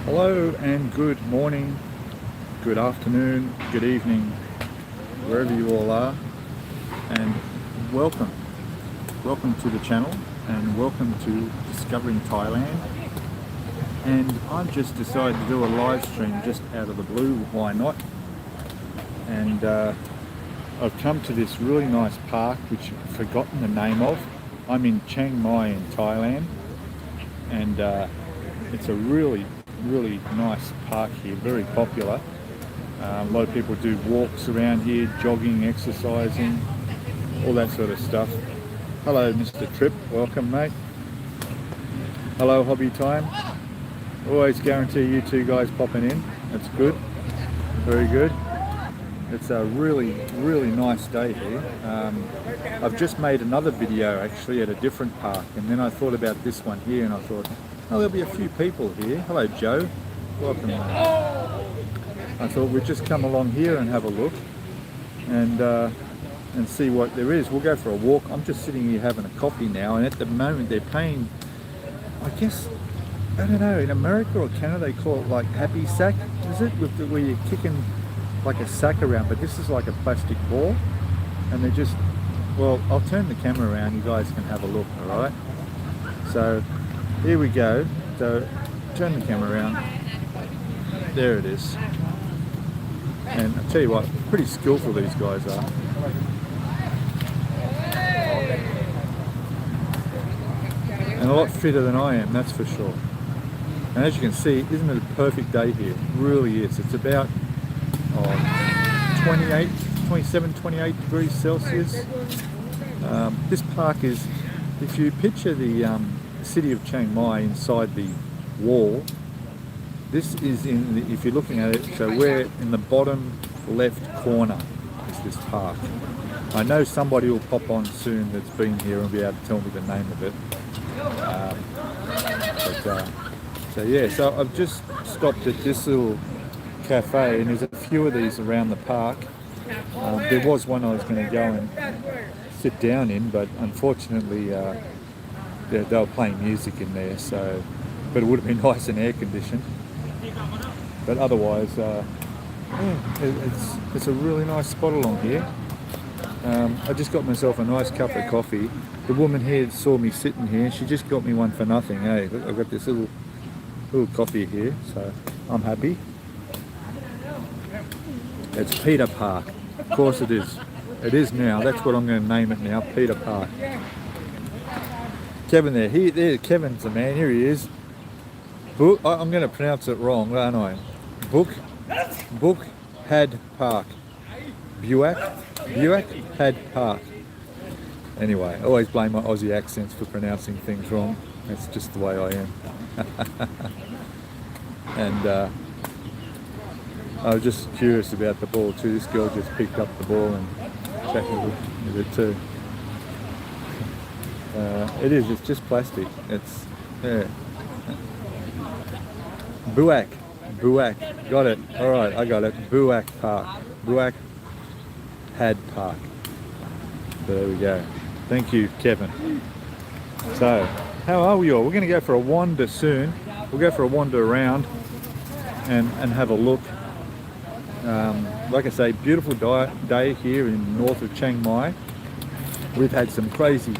Hello and good morning, good afternoon, good evening, wherever you all are, and welcome. Welcome to the channel and welcome to Discovering Thailand. And I've just decided to do a live stream just out of the blue, why not? And I've come to this really nice park which I've forgotten the name of. I'm in Chiang Mai in Thailand, and it's a really nice park here, very popular. A lot of people do walks around here, jogging, exercising, all that sort of stuff. Hello Mr. Tripp, welcome mate. Hello Hobby Time. Always guarantee you two guys popping in, that's good, very good. It's a really nice day here. I've just made another video actually at a different park, and then I thought about this one here and I thought, oh, there'll be a few people here. Hello Joe, welcome mate. I thought we'd just come along here and have a look and see what there is. We'll go for a walk. I'm just sitting here having a coffee now, and at the moment they're paying, I guess, I don't know, in America or Canada they call it like happy sack, is it? With the, where you're kicking like a sack around, but this is like a plastic ball, and they're just, well, I'll turn the camera around, you guys can have a look, alright? So here we go. So turn the camera around, there it is. And I'll tell you what, pretty skillful these guys are. And a lot fitter than I am, that's for sure. And as you can see, isn't it a perfect day here? It really is. It's about 27, 28 degrees Celsius. This park is, if you picture the city of Chiang Mai inside the wall, this is in the, if you're looking at it, so we're in the bottom left corner is this park. I know somebody will pop on soon that's been here and be able to tell me the name of it. So yeah, so I've just stopped at this little cafe, and there's a few of these around the park. There was one I was going to go and sit down in, but unfortunately they were playing music in there, so, but it would have been nice and air conditioned. But otherwise, yeah, it's a really nice spot along here. I just got myself a nice cup of coffee. The woman here saw me sitting here, she just got me one for nothing. Hey, I've got this little coffee here, so I'm happy. It's Peter Park. Of course it is. It is now. That's what I'm going to name it now, Peter Park. Kevin there. Kevin's the man. Here he is. I'm going to pronounce it wrong, aren't I? Buak Had Park. Buak Had Park. Anyway, I always blame my Aussie accents for pronouncing things wrong. That's just the way I am. And I was just curious about the ball too. This girl just picked up the ball and chatted with it too. It's just plastic. It's, yeah. Buak, got it. All right, I got it. Buak Park, Buak Had Park. So there we go. Thank you, Kevin. So, how are we all? We're going to go for a wander soon. We'll go for a wander around and have a look. Like I say, beautiful day here in north of Chiang Mai. We've had some crazy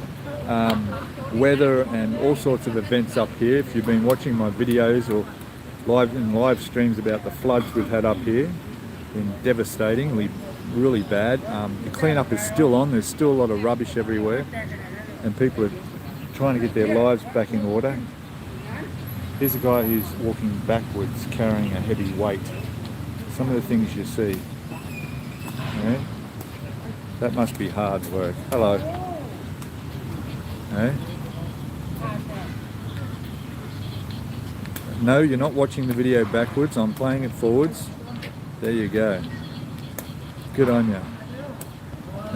weather and all sorts of events up here. If you've been watching my videos or live streams about the floods we've had up here, been devastatingly really bad. The cleanup is still on. There's still a lot of rubbish everywhere, and people are trying to get their lives back in order. Here's a guy who's walking backwards carrying a heavy weight. Some of the things you see, yeah? That must be hard work. Hello. Yeah? No, you're not watching the video backwards. I'm playing it forwards. There you go. Good on you.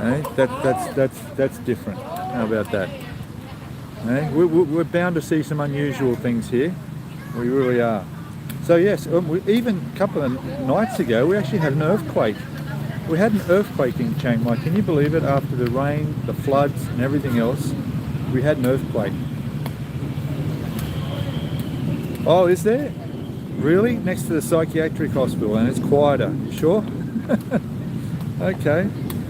Eh? That's different. How about that? Eh? We're bound to see some unusual things here. We really are. So yes, even a couple of nights ago, we actually had an earthquake. We had an earthquake in Chiang Mai. Can you believe it? After the rain, the floods, and everything else, we had an earthquake. Oh, is there? Really? Next to the psychiatric hospital, and it's quieter. You sure? Okay.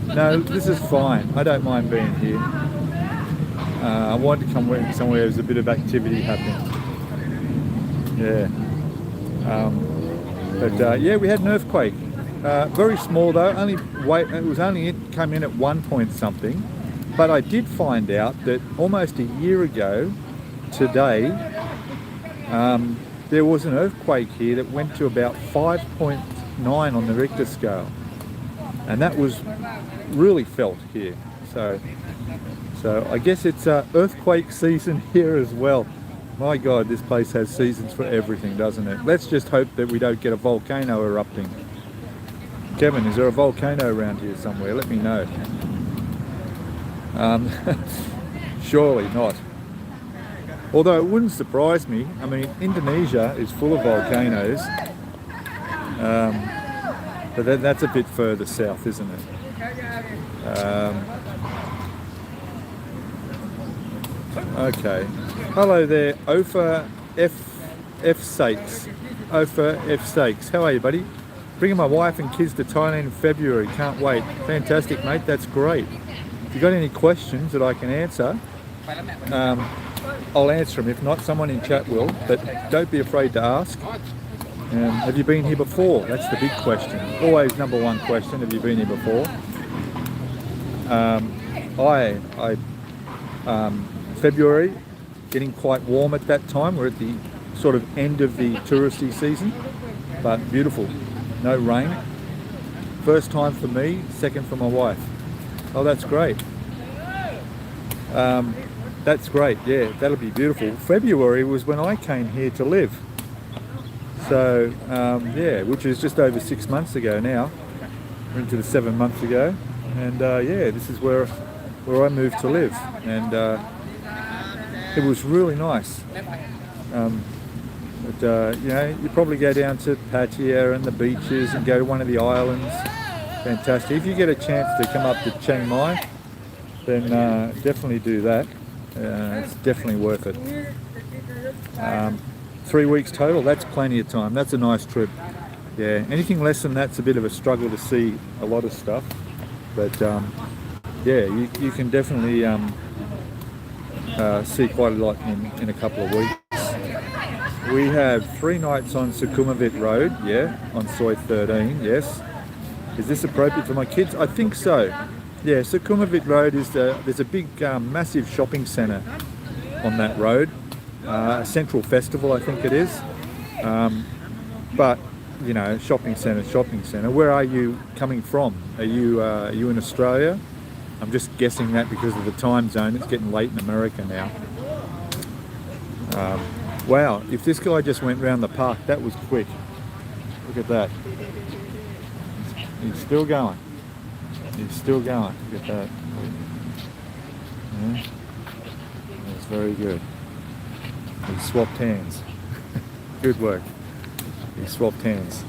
No, this is fine. I don't mind being here. I want to come somewhere there's a bit of activity happening. Yeah. Yeah, we had an earthquake. Very small though. It came in at 1 point something. But I did find out that almost a year ago today, there was an earthquake here that went to about 5.9 on the Richter scale, and that was really felt here. So I guess it's earthquake season here as well. My God, this place has seasons for everything, doesn't it? Let's just hope that we don't get a volcano erupting. Kevin, is there a volcano around here somewhere? Let me know. Surely not. Although it wouldn't surprise me. I mean, Indonesia is full of volcanoes, but that's a bit further south, isn't it? Okay. Hello there, Ofa F Sakes. Ofa F Sakes. How are you, buddy? Bringing my wife and kids to Thailand in February. Can't wait. Fantastic, mate. That's great. If you've got any questions that I can answer, I'll answer them. If not, someone in chat will, but don't be afraid to ask. Have you been here before? That's the big question. Always number one question, have you been here before? February, getting quite warm at that time. We're at the sort of end of the touristy season, but beautiful. No rain. First time for me, second for my wife. Oh, that's great. That's great, yeah, that'll be beautiful. February was when I came here to live. So, yeah, which is just over 6 months ago now. We're into the 7 months ago. And yeah, this is where I moved to live. And it was really nice. You know, you probably go down to Pattaya and the beaches and go to one of the islands. Fantastic. If you get a chance to come up to Chiang Mai, then definitely do that. It's definitely worth it. 3 weeks total, that's plenty of time. That's a nice trip. Yeah, anything less than that's a bit of a struggle to see a lot of stuff. But yeah, you can definitely see quite a lot in a couple of weeks. We have 3 nights on Sukhumvit Road, yeah, on Soi 13, yes. Is this appropriate for my kids? I think so. Yeah, Sukhumvit Road is there's a big, massive shopping centre on that road. Central Festival, I think it is. But, you know, shopping centre. Where are you coming from? Are you in Australia? I'm just guessing that because of the time zone. It's getting late in America now. Wow, if this guy just went round the park, that was quick. Look at that. He's still going. He's still going. Look at that. Yeah. That's very good. He swapped hands. Good work. He swapped hands.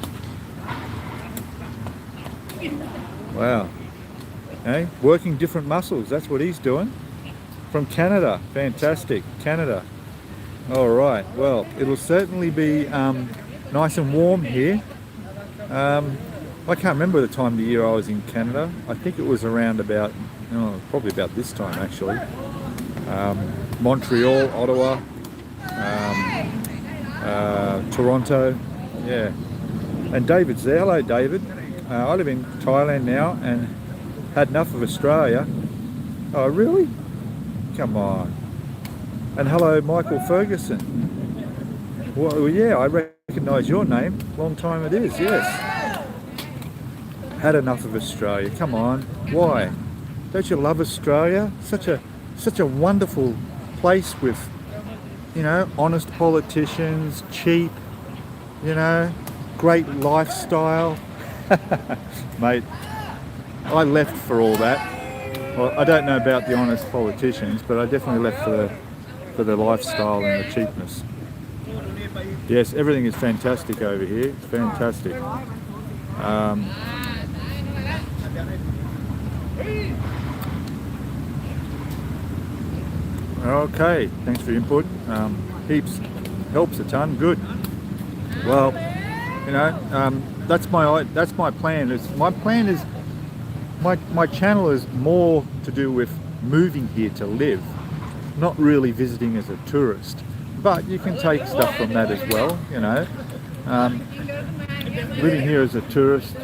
Wow. Hey, working different muscles. That's what he's doing. From Canada. Fantastic. Canada. All right. Well, it'll certainly be nice and warm here. I can't remember the time of the year I was in Canada. I think it was around about, probably about this time actually. Montreal, Ottawa, Toronto, yeah. And David's there. Hello, David. I live in Thailand now and had enough of Australia. Oh, really? Come on. And hello, Michael Ferguson. Well, yeah, I recognise your name. Long time it is, yes. Had enough of Australia. Come on. Why? Don't you love Australia? Such a wonderful place with, you know, honest politicians, cheap, you know, great lifestyle. Mate, I left for all that. Well, I don't know about the honest politicians, but I definitely left for the lifestyle and the cheapness. Yes, everything is fantastic over here. It's fantastic. Okay, thanks for your input. Heaps, helps a ton. Good. Well, you know, that's my plan. My channel is more to do with moving here to live, not really visiting as a tourist. But you can take stuff from that as well, you know. Living here as a tourist,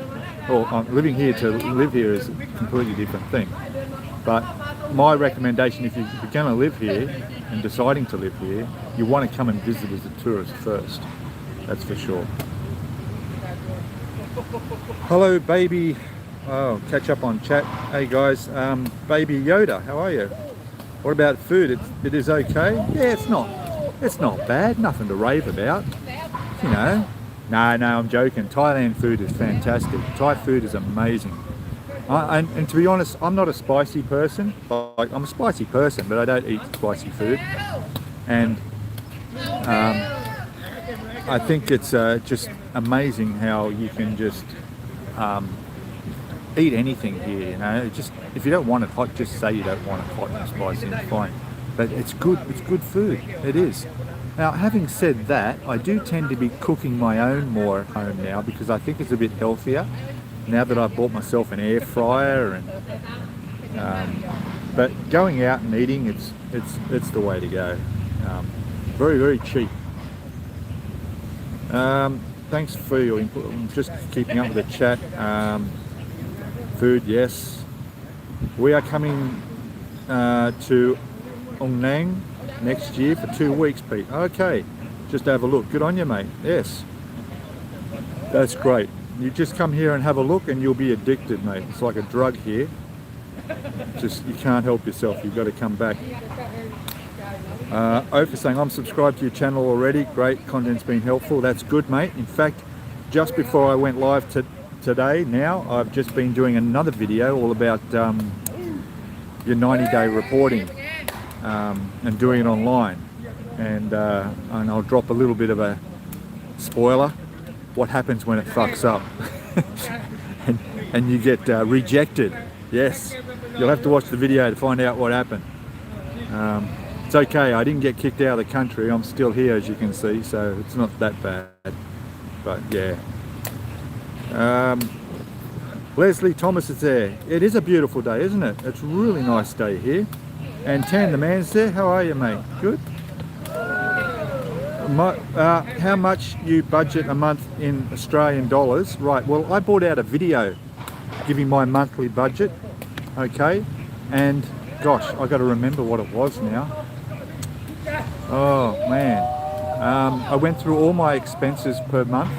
or living here to live here is a completely different thing. But my recommendation, if you're going to live here and deciding to live here, you want to come and visit as a tourist first. That's for sure. Hello, baby. Oh, catch up on chat. Hey guys, baby Yoda, how are you? What about food? It is okay. Yeah, it's not bad. Nothing to rave about. You know. No, I'm joking. Thailand food is fantastic. Thai food is amazing. And to be honest, I'm not a spicy person. Like, I'm a spicy person, but I don't eat spicy food. And I think it's just amazing how you can just eat anything here. You know, just if you don't want it hot, just say you don't want it hot and spicy, and it's fine. But it's good. It's good food. It is. Now, having said that, I do tend to be cooking my own more at home now because I think it's a bit healthier now that I've bought myself an air fryer. And but going out and eating, it's the way to go. Very, very cheap. Thanks for your input. I'm just keeping up with the chat. Food, yes. We are coming to Ongnang next year for 2 weeks, Pete. Okay, just have a look. Good on you, mate. Yes, that's great. You just come here and have a look and you'll be addicted, mate. It's like a drug here. Just, you can't help yourself. You've got to come back. Ophir saying, I'm subscribed to your channel already. Great, content's been helpful. That's good, mate. In fact, just before I went live today, now, I've just been doing another video all about your 90-day reporting. And doing it online, and I'll drop a little bit of a spoiler. What happens when it fucks up and you get rejected? Yes, you'll have to watch the video to find out what happened. It's okay, I didn't get kicked out of the country. I'm still here, as you can see, so it's not that bad. But yeah, Leslie Thomas is there. It is a beautiful day, isn't it? It's a really nice day here. And Tan the man's there. How are you, mate? Good. How much you budget a month in Australian dollars? Right. Well, I brought out a video giving my monthly budget. Okay. And gosh, I got to remember what it was now. Oh man. I went through all my expenses per month.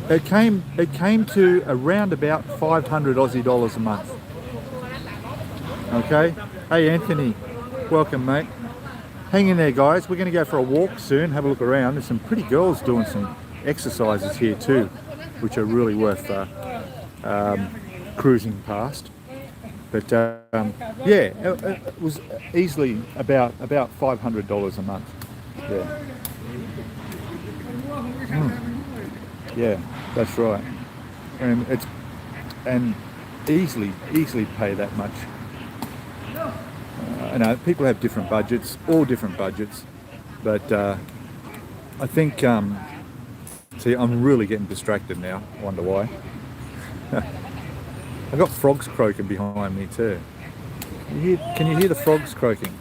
It came to around about 500 Aussie dollars a month. Okay. Hey Anthony, welcome mate. Hang in there guys. We're going to go for a walk soon. Have a look around. There's some pretty girls doing some exercises here too, which are really worth cruising past. But yeah, it was easily about $500 a month. Yeah. Yeah, that's right. And easily pay that much. I know people have different budgets, all different budgets, but I think see, I'm really getting distracted now. I wonder why. I got frogs croaking behind me too. Can you hear the frogs croaking?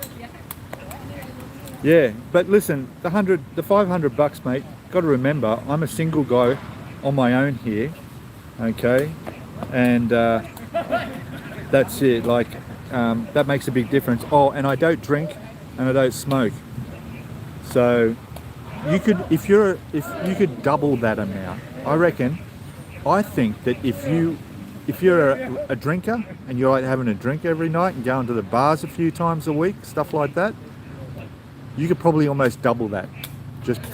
Yeah, but listen, the $500, mate. Got to remember, I'm a single guy on my own here, okay, and that's it. Like that makes a big difference. Oh, and I don't drink and I don't smoke. So you could, if you could double that amount, I reckon. I think that if you're a drinker and you're like having a drink every night and going to the bars a few times a week, stuff like that, you could probably almost double that.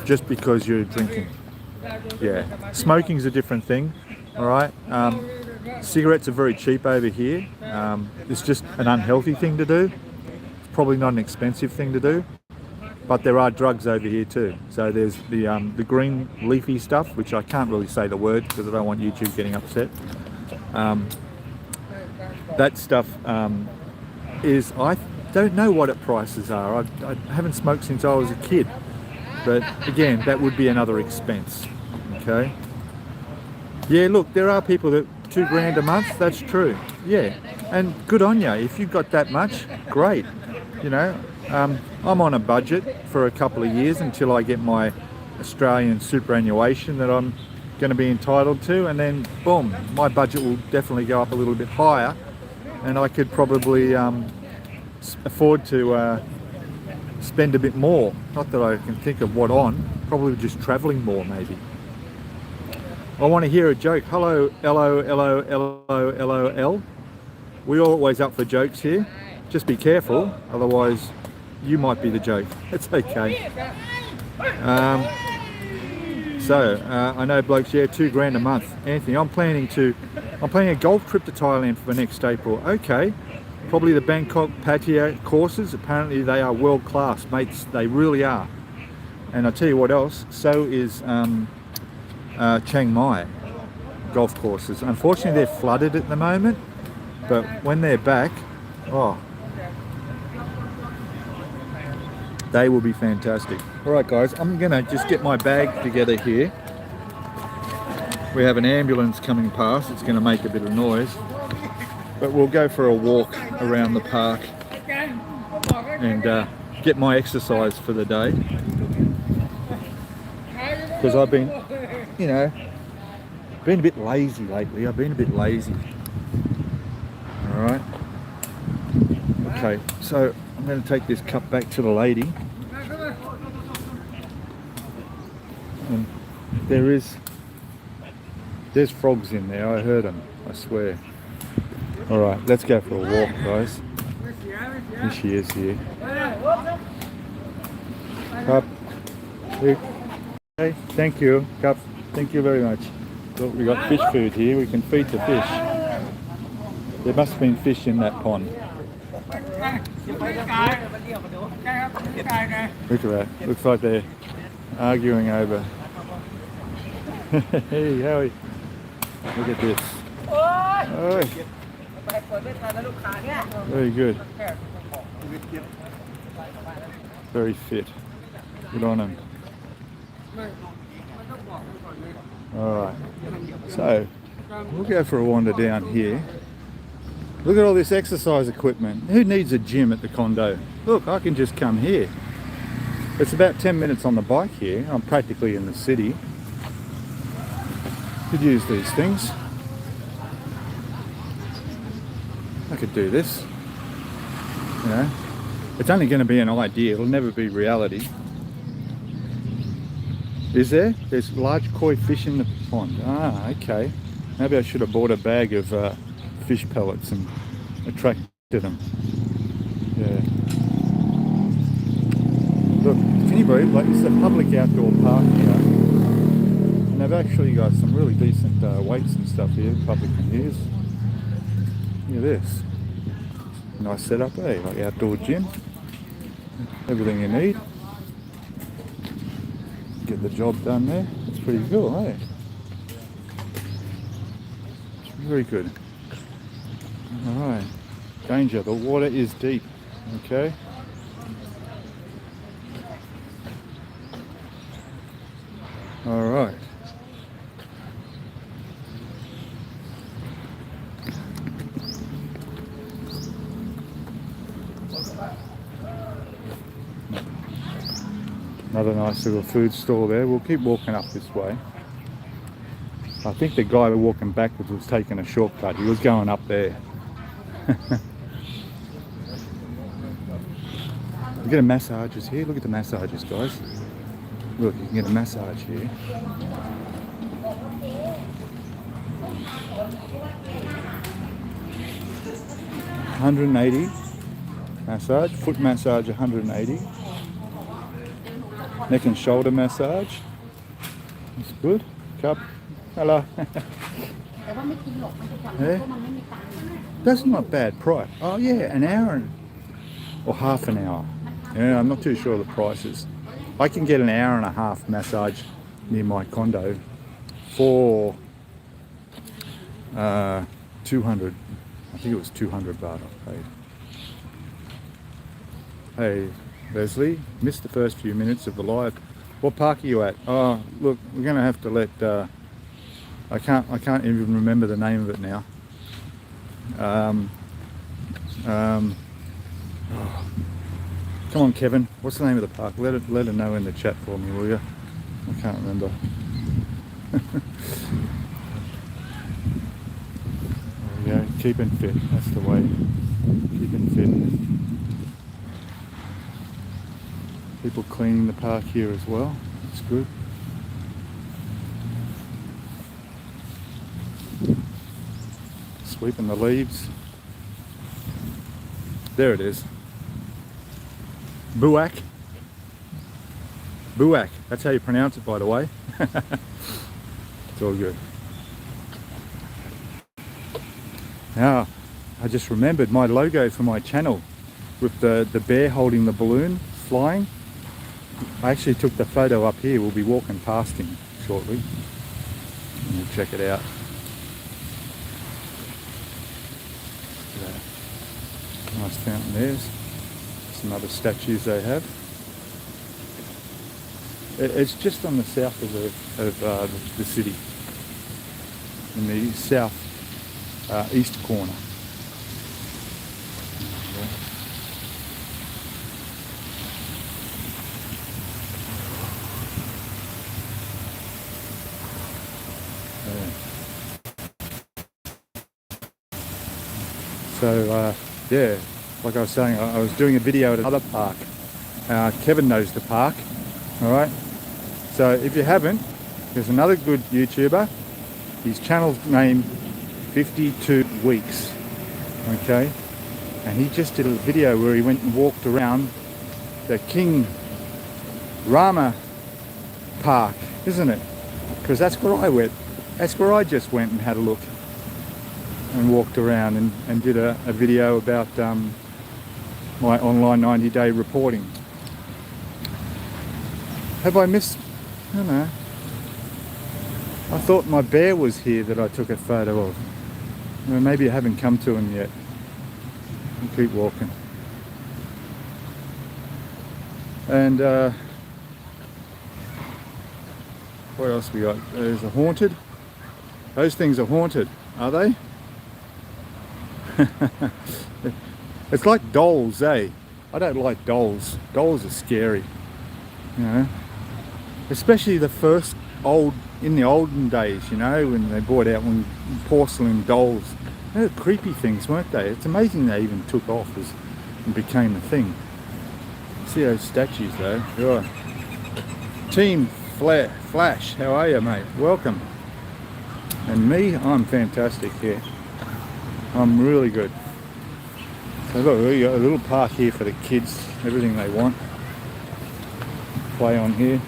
Just because you're drinking. Yeah, smoking's a different thing. All right, cigarettes are very cheap over here. It's just an unhealthy thing to do. It's probably not an expensive thing to do, but there are drugs over here too. So there's the green leafy stuff, which I can't really say the word because I don't want YouTube getting upset. That stuff is, I don't know what prices are. I haven't smoked since I was a kid. But again, that would be another expense. Okay. Yeah, look, there are people that $2 grand a month. That's true. Yeah, and good on you. If you've got that much, great. You know, I'm on a budget for a couple of years until I get my Australian superannuation that I'm going to be entitled to, and then boom, my budget will definitely go up a little bit higher, and I could probably afford to spend a bit more. Not that I can think of what on, probably just traveling more maybe. I want to hear a joke. Hello, LOL. We're always up for jokes here. Just be careful, otherwise you might be the joke. It's okay. I know blokes, yeah, $2 grand a month. Anthony, I'm planning a golf trip to Thailand for next April. Okay, probably the Bangkok Pattaya courses. Apparently they are world class, mates. They really are. And I'll tell you what else. So is Chiang Mai golf courses. Unfortunately, they're flooded at the moment, but when they're back, oh, they will be fantastic. All right, guys, I'm gonna just get my bag together here. We have an ambulance coming past. It's gonna make a bit of noise, but we'll go for a walk around the park and get my exercise for the day, because I've been, you know, been a bit lazy lately. I've been a bit lazy. All right. Okay, so I'm going to take this cup back to the lady. And there's frogs in there. I heard them, I swear. All right, let's go for a walk, guys. Here she is here. Cup. Okay, thank you, Cup. Thank you very much. Look, we got fish food here. We can feed the fish. There must have been fish in that pond. Look at that. Looks like they're arguing over. Hey, Howie. Look at this. Oh. Very good. Very fit. Good on him. Alright, so we'll go for a wander down here. Look at all this exercise equipment. Who needs a gym at the condo? Look, I can just come here. It's about 10 minutes on the bike here. I'm practically in the city. Could use these things. I could do this. You know, it's only going to be an idea. It'll never be reality. Is there? There's large koi fish in the pond. Ah, okay. Maybe I should have bought a bag of fish pellets and attracted them. Yeah. Look, can you believe, like, this is a public outdoor park here. And they've actually got some really decent weights and stuff here, public can use. Look at this. Nice setup, eh? Like outdoor gym. Everything you need. Get the job done there. It's pretty cool, eh? It's very good. Alright. Danger, the water is deep. Okay. Alright. Another nice little food store there. We'll keep walking up this way. I think the guy walking backwards was taking a shortcut. He was going up there. You get a massages here. Look at the massages, guys. Look, you can get a massage here. $180 massage, foot massage $180. Neck and shoulder massage. That's good. Cup. Hello. Yeah. That's not bad price. Oh yeah, an hour or half an hour. Yeah, I'm not too sure of the prices. I can get an hour and a half massage near my condo for 200. I think it was 200 baht I paid. Hey, Leslie, missed the first few minutes of the live. What park are you at? Oh, look, we're going to have to let... I can't even remember the name of it now. Oh, come on, Kevin. What's the name of the park? Let her know in the chat for me, will you? I can't remember. There we go. Keeping fit. That's the way. Keeping fit. People cleaning the park here as well. That's good. Sweeping the leaves. There it is. Buak. Buak. That's how you pronounce it, by the way. It's all good. Now, I just remembered my logo for my channel with the bear holding the balloon flying. I actually took the photo up here. We'll be walking past him shortly. And we'll check it out. Nice fountain there. Some other statues they have. It's just on the south of the city, in the south east corner. So yeah, like I was saying, I was doing a video at another park. Kevin knows the park, all right? So if you haven't, there's another good YouTuber. His channel's named 52 Weeks, okay? And he just did a video where he went and walked around the King Rama Park, isn't it? Because that's where I went. That's where I just went and had a look and walked around and did a video about my online 90-day reporting. Have I missed? I don't know. I thought my bear was here that I took a photo of. Well, maybe I haven't come to him yet. I'll keep walking. And what else we got? There's a haunted. Those things are haunted, are they? It's like dolls, eh? I don't like dolls. Dolls are scary, you know. Especially the first in the olden days, you know, when they brought out porcelain dolls. They were creepy things, weren't they? It's amazing they even took off and became a thing. See those statues though. Right. Team Flash, how are you, mate? Welcome. And me, I'm fantastic here. I'm really good. So look, we got a little park here for the kids, everything they want. Play on here.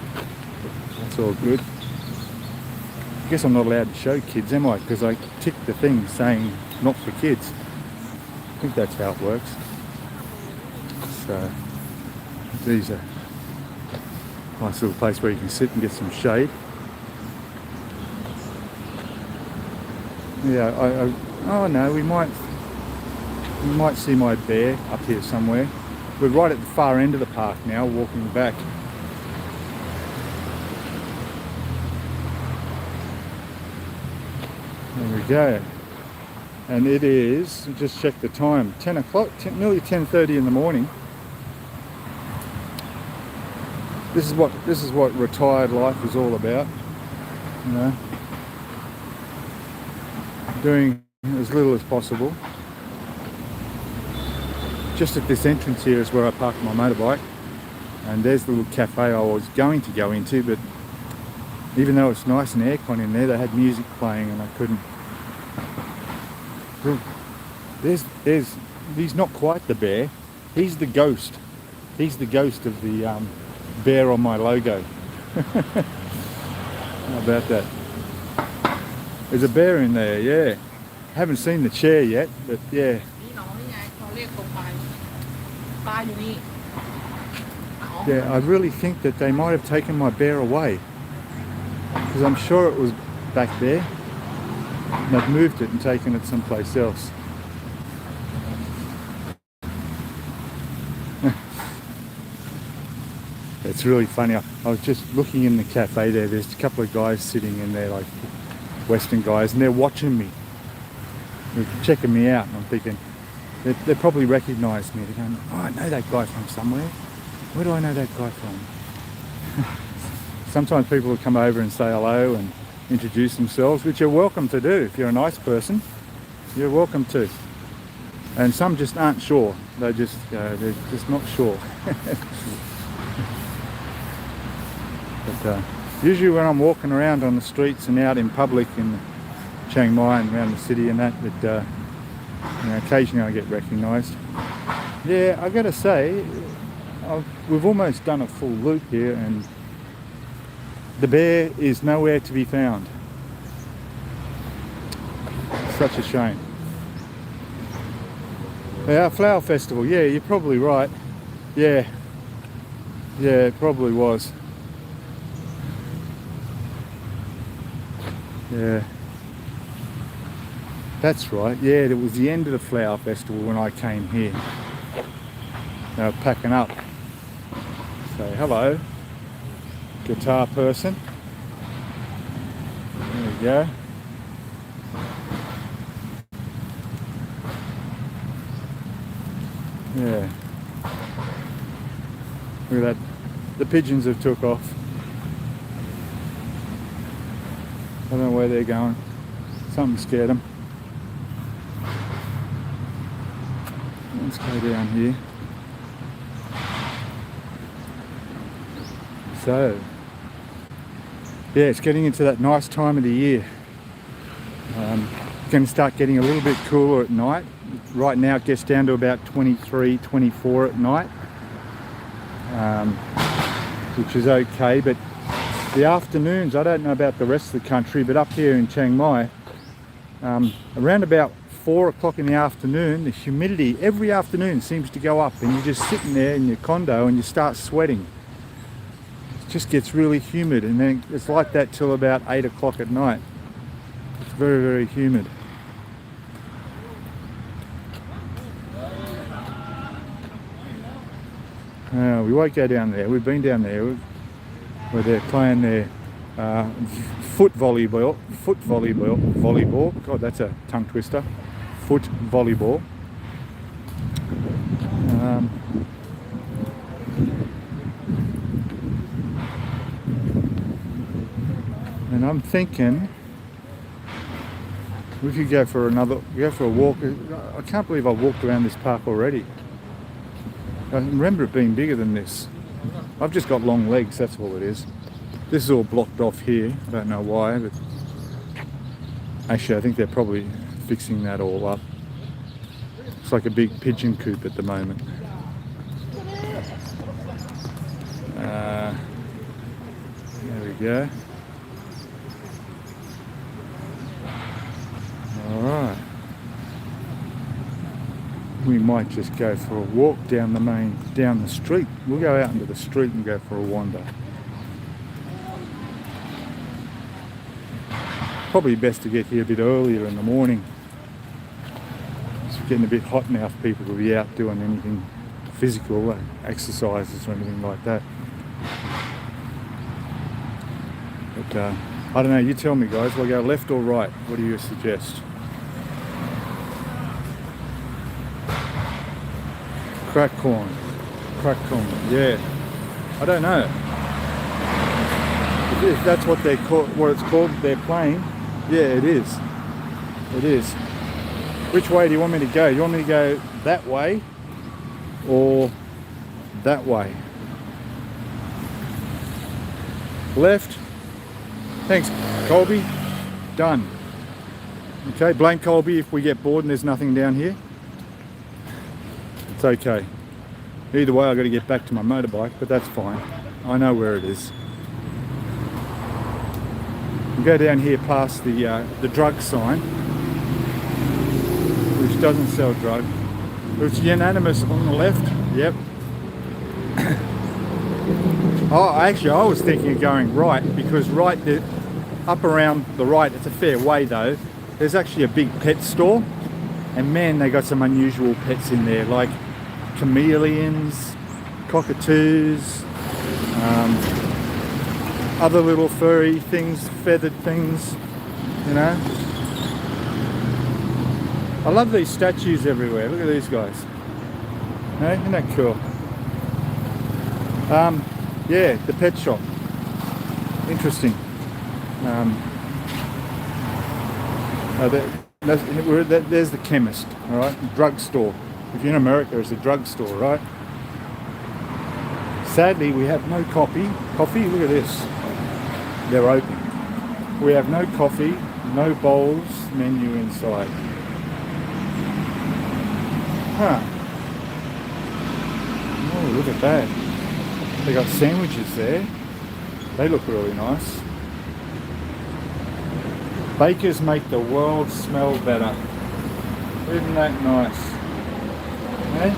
That's all good. I guess I'm not allowed to show kids, am I? Because I ticked the thing saying not for kids. I think that's how it works. So these are a nice little place where you can sit and get some shade. Yeah, oh no, we might see my bear up here somewhere. We're right at the far end of the park now, walking back. There we go. And it is, just check the time, 10 o'clock, nearly 10:30 in the morning. This is what retired life is all about, you know. Doing as little as possible. Just at this entrance here is where I parked my motorbike, and there's the little cafe I was going to go into, but even though it's nice and aircon in there, they had music playing and I couldn't. He's not quite the bear, he's the ghost. He's the ghost of the bear on my logo. How about that? There's a bear in there, yeah. Haven't seen the chair yet, but yeah. Yeah, I really think that they might have taken my bear away, because I'm sure it was back there. And they've moved it and taken it someplace else. It's really funny. I was just looking in the cafe there. There's a couple of guys sitting in there, like Western guys, and they're watching me. They're checking me out, and I'm thinking, they probably recognise me. They're going, oh, I know that guy from somewhere. Where do I know that guy from? Sometimes people will come over and say hello and introduce themselves, which you're welcome to do. If you're a nice person, you're welcome to. And some just aren't sure. They're just not sure. But usually when I'm walking around on the streets and out in public in Chiang Mai and around the city and that, occasionally I get recognised. Yeah, I gotta say, we've almost done a full loop here, and the bear is nowhere to be found. Such a shame. Yeah, Flower Festival, yeah, you're probably right. Yeah, it probably was. Yeah, that's right. Yeah, it was the end of the Flower Festival when I came here. They were packing up. Say hello, guitar person. There we go. Yeah. Look at that. The pigeons have took off. I don't know where they're going. Something scared them. Let's go down here. So, yeah, it's getting into that nice time of the year. It's going to start getting a little bit cooler at night. Right now it gets down to about 23, 24 at night, which is okay, but the afternoons, I don't know about the rest of the country, but up here in Chiang Mai, around about 4 o'clock in the afternoon, the humidity every afternoon seems to go up, and you're just sitting there in your condo and you start sweating. It just gets really humid, and then it's like that till about 8 o'clock at night. It's very, very humid. We won't go down there. We've been down there where they're playing their foot volleyball. God, that's a tongue twister. Foot volleyball. And I'm thinking we could go for a walk. I can't believe I've walked around this park already. I remember it being bigger than this. I've just got long legs, that's all it is. This is all blocked off here. I don't know why, but actually I think they're probably fixing that all up. It's like a big pigeon coop at the moment. There we go. Alright. We might just go for a walk down the street. We'll go out into the street and go for a wander. Probably best to get here a bit earlier in the morning. It's getting a bit hot now for people to be out doing anything physical, like exercises or anything like that. But I don't know, you tell me guys, will I go left or right? What do you suggest? Crack corn, yeah. I don't know. If that's what they call, what it's called, they're playing. Yeah, it is. It is. Which way do you want me to go? You want me to go that way or that way? Left. Thanks, Colby. Done. Okay, blame Colby if we get bored and there's nothing down here. It's okay. Either way, I've got to get back to my motorbike, but that's fine. I know where it is. We'll go down here past the drug sign, which doesn't sell drug. It's unanimous on the left. Yep. Oh, actually, I was thinking of going right, because right there, up around the right, it's a fair way though. There's actually a big pet store, and man, they got some unusual pets in there, like chameleons, cockatoos, Other little furry things, feathered things, you know. I love these statues everywhere. Look at these guys. Hey, isn't that cool? Yeah, the pet shop. Interesting. There's the chemist, all right? Drugstore. If you're in America, it's a drugstore, right? Sadly, we have no coffee. Look at this. They're open. We have no coffee, no bowls menu inside. Huh. Oh, look at that. They got sandwiches there. They look really nice. Bakers make the world smell better. Isn't that nice? Eh?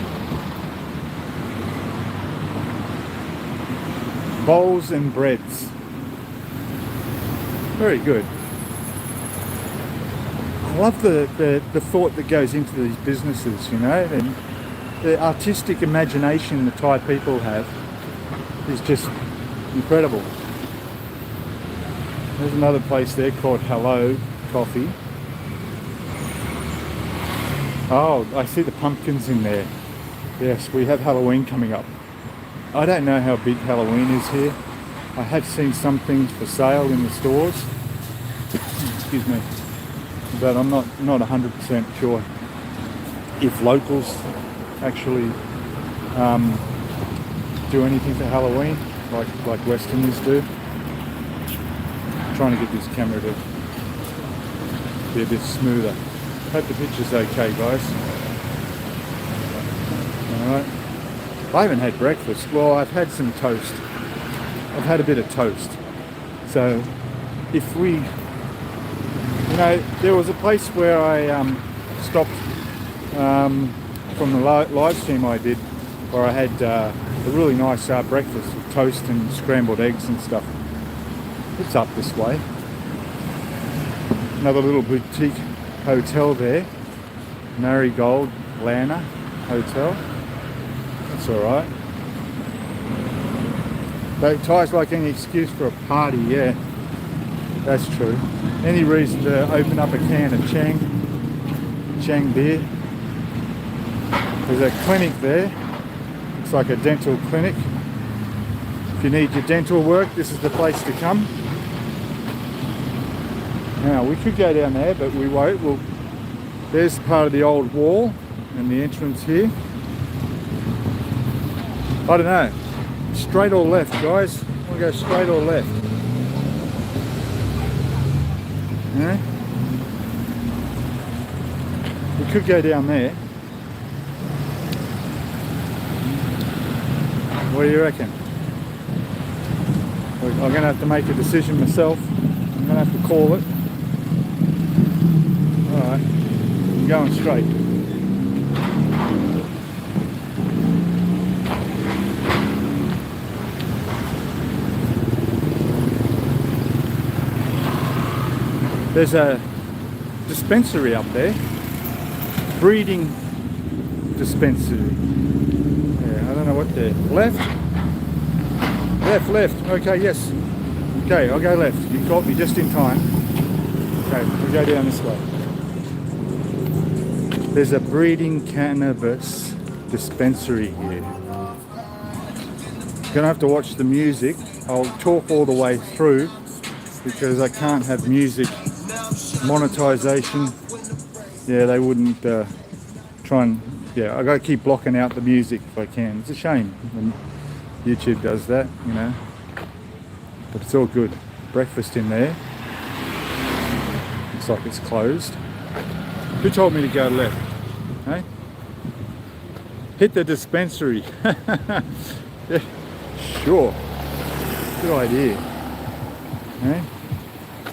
Bowls and breads. Very good. I love the thought that goes into these businesses, you know, and the artistic imagination the Thai people have is just incredible. There's another place there called Hello Coffee. Oh, I see the pumpkins in there. Yes, we have Halloween coming up. I don't know how big Halloween is here. I have seen some things for sale in the stores. Excuse me. But I'm not 100% sure if locals actually do anything for Halloween like Westerners do. I'm trying to get this camera to be a bit smoother. Hope the picture's okay, guys. Alright. I haven't had breakfast. Well, I've had some toast. I've had a bit of toast. So if we, you know, there was a place where I stopped from the live stream I did, where I had a really nice breakfast with toast and scrambled eggs and stuff. It's up this way. Another little boutique hotel there, Marigold Lana Hotel. That's all right. But Thai's like any excuse for a party, yeah. That's true. Any reason to open up a can of Chang beer. There's a clinic there. It's like a dental clinic. If you need your dental work, this is the place to come. Now, we could go down there, but we won't. There's part of the old wall and the entrance here. I don't know. Straight or left, guys? Want to go straight or left? Yeah? We could go down there. What do you reckon? I'm going to have to make a decision myself. I'm going to have to call it. Alright, I'm going straight. There's a dispensary up there. Breeding dispensary. Yeah, I don't know what they're. Left? Left. Okay, yes. Okay, I'll go left. You caught me just in time. Okay, we'll go down this way. There's a breeding cannabis dispensary here. Gonna have to watch the music. I'll talk all the way through because I can't have music monetization. Yeah, they wouldn't try and. Yeah, I gotta keep blocking out the music if I can. It's a shame when YouTube does that, you know. But it's all good. Breakfast in there. Looks like it's closed. Who told me to go left? Hey? Hit the dispensary. Yeah, sure. Good idea. Hey?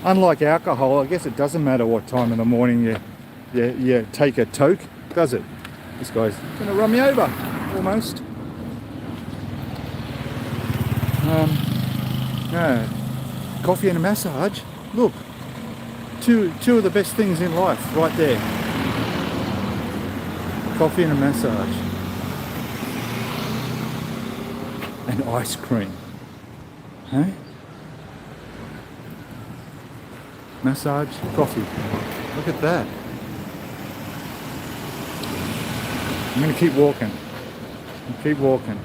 Unlike alcohol, I guess it doesn't matter what time in the morning you take a toke, does it? This guy's gonna run me over, almost. No. Coffee and a massage. Look, two of the best things in life, right there. Coffee and a massage, and ice cream. Huh? Massage, coffee. Look at that. I'm going to keep walking. Keep walking.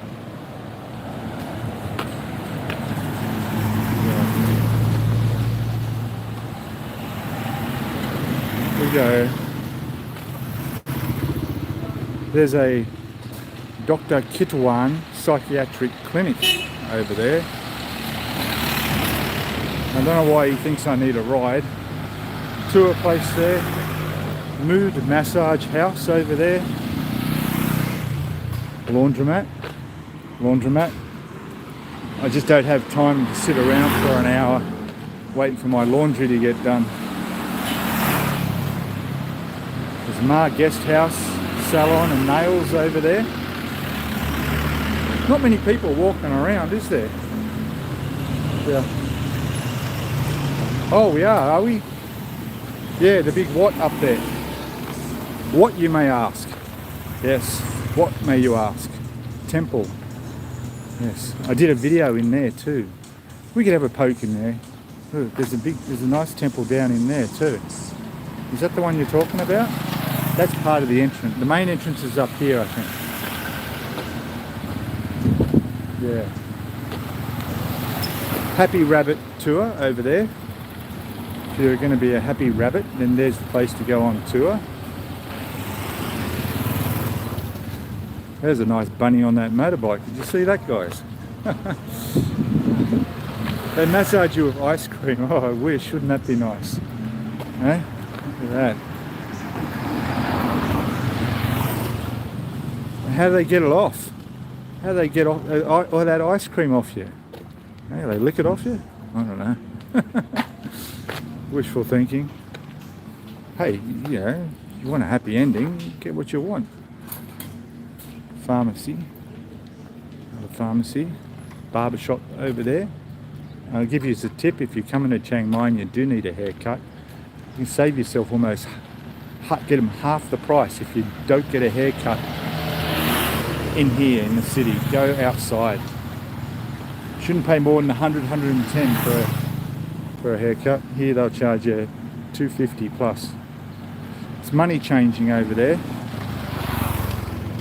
Here we go. There's a Dr. Kitawan psychiatric clinic over there. I don't know why he thinks I need a ride. Tour place there. Mood massage house over there. Laundromat. I just don't have time to sit around for an hour waiting for my laundry to get done. There's Ma Guest House, salon and nails over there. Not many people walking around, is there? Yeah. Oh, we are we? Yeah, the big what up there. What, you may ask? Yes, what may you ask? Temple. Yes, I did a video in there too. We could have a poke in there. Look, there's a nice temple down in there too. Is that the one you're talking about? That's part of the entrance. The main entrance is up here, I think. Yeah. Happy Rabbit tour over there. If you're going to be a happy rabbit, then there's the place to go on tour. There's a nice bunny on that motorbike. Did you see that, guys? They massage you with ice cream. Oh, I wish. Wouldn't that be nice? Eh? Look at that. How do they get it off? How do they get off all that ice cream off you? Hey, they lick it off you? I don't know. Wishful thinking. Hey, you know, you want a happy ending, get what you want. Pharmacy. Another pharmacy. Barber shop over there. I'll give you a tip, if you're coming to Chiang Mai and you do need a haircut, you can save yourself almost, get them half the price if you don't get a haircut in here in the city. Go outside. Shouldn't pay more than 100, 110 for a haircut. Here they'll charge you 250 plus. It's money changing over there.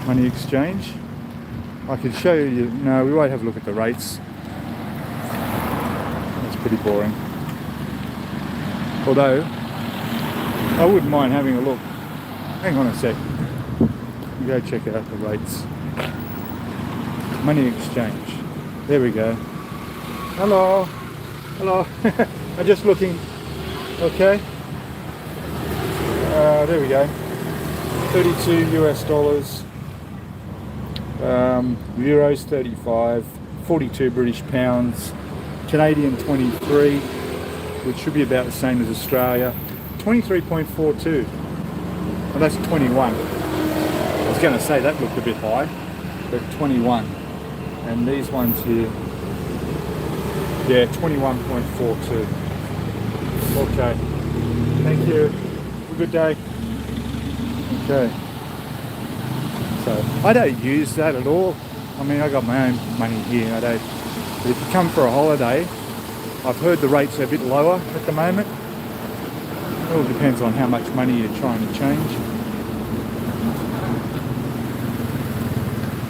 Money exchange. I could show you. No, we won't have a look at the rates. That's pretty boring. Although I wouldn't mind having a look. Hang on a sec. Go check out the rates. Money exchange. There we go. Hello. Hello. I'm just looking. Okay. There we go. 32 US dollars. Euros 35. 42 British pounds. Canadian 23, which should be about the same as Australia. 23.42. Well, that's 21. I was going to say that looked a bit high, but 21. And these ones here, yeah, 21.42. Okay. Thank you. Have a good day. Okay. So I don't use that at all. I mean, I got my own money here. I don't. But if you come for a holiday, I've heard the rates are a bit lower at the moment. It all depends on how much money you're trying to change.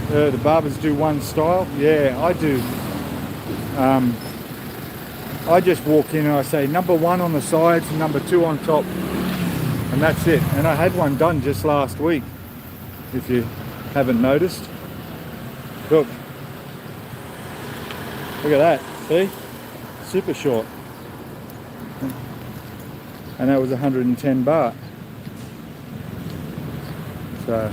The barbers do one style. Yeah, I do. I just walk in and I say number 1 on the sides and number 2 on top. And that's it. And I had one done just last week, if you haven't noticed. Look. Look at that. See? Super short. And that was 110 baht. So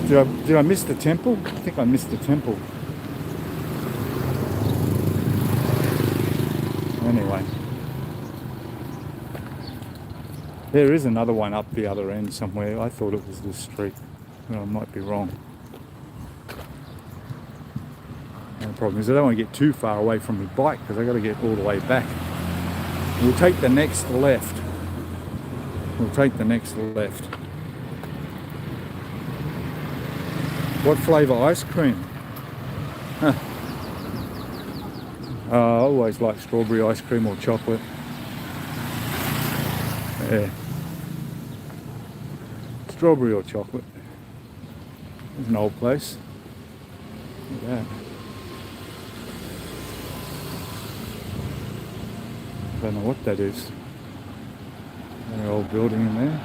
did I miss the temple? I think I missed the temple. Anyway. There is another one up the other end somewhere. I thought it was this street. Well, I might be wrong. The problem is I don't want to get too far away from my bike because I've got to get all the way back. We'll take the next left. We'll take the next left. What flavour ice cream? I always like strawberry ice cream or chocolate. Yeah. Strawberry or chocolate. There's an old place. Look at that. Don't know what that is. An old building in there.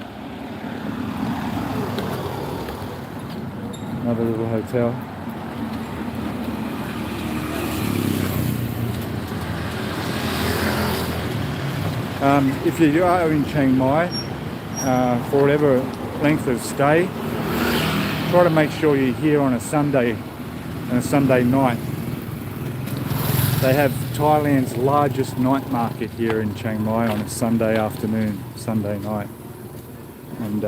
Another little hotel. If you are in Chiang Mai, for whatever length of stay, try to make sure you're here on a Sunday night. They have Thailand's largest night market here in Chiang Mai on a Sunday afternoon, Sunday night. And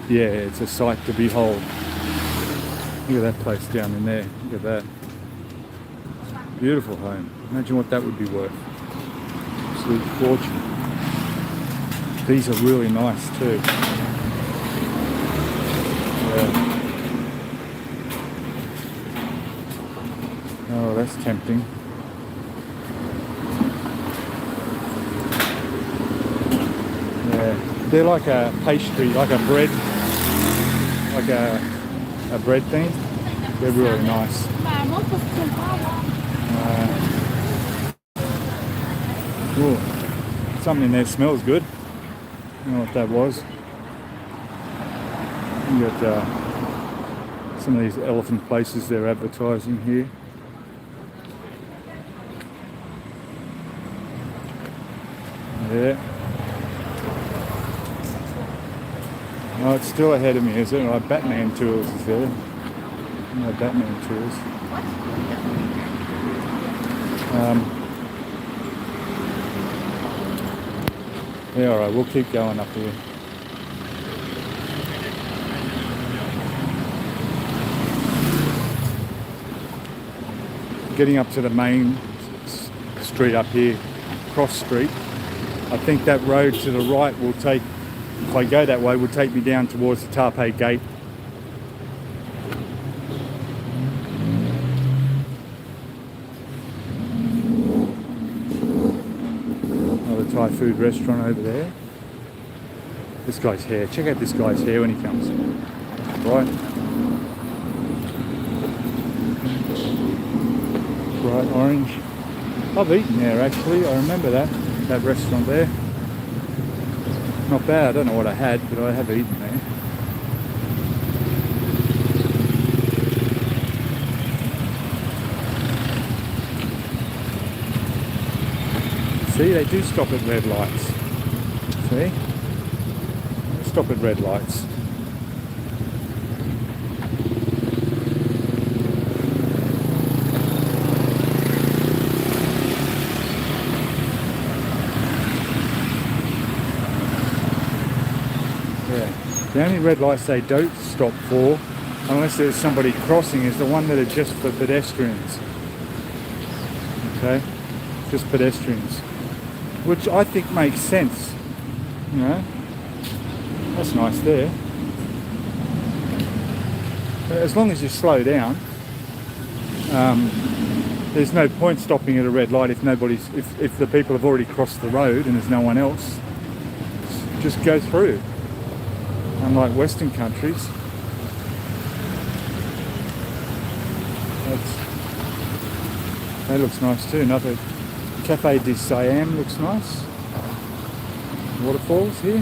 yeah, it's a sight to behold. Look at that place down in there. Look at that. Beautiful home. Imagine what that would be worth. Absolute fortune. These are really nice too. Yeah. Oh, that's tempting. Yeah, they're like a pastry, like a bread, like a bread thing. They're really nice. Ooh, something in there smells good. I don't know what that was. You got some of these elephant places they're advertising here. Yeah. Oh, it's still ahead of me, is it? Like Batman tours is there. No Batman tours. Yeah, alright, we'll keep going up here. Getting up to the main street up here, cross street. I think that road to the right will take, if I go that way, will take me down towards the Taipei gate. Another Thai food restaurant over there. This guy's hair, check out this guy's hair when he comes. Right. Bright orange. I've eaten there actually, I remember that restaurant there. Not bad, I don't know what I had, but I have eaten there. See, they do stop at red lights. See? They stop at red lights. The only red lights they don't stop for, unless there's somebody crossing, is the one that are just for pedestrians. Okay? Just pedestrians. Which I think makes sense. You know? That's nice there. As long as you slow down, there's no point stopping at a red light if the people have already crossed the road and there's no one else. Just go through. Unlike Western countries, that looks nice too. Another Cafe de Siam looks nice. Waterfalls here.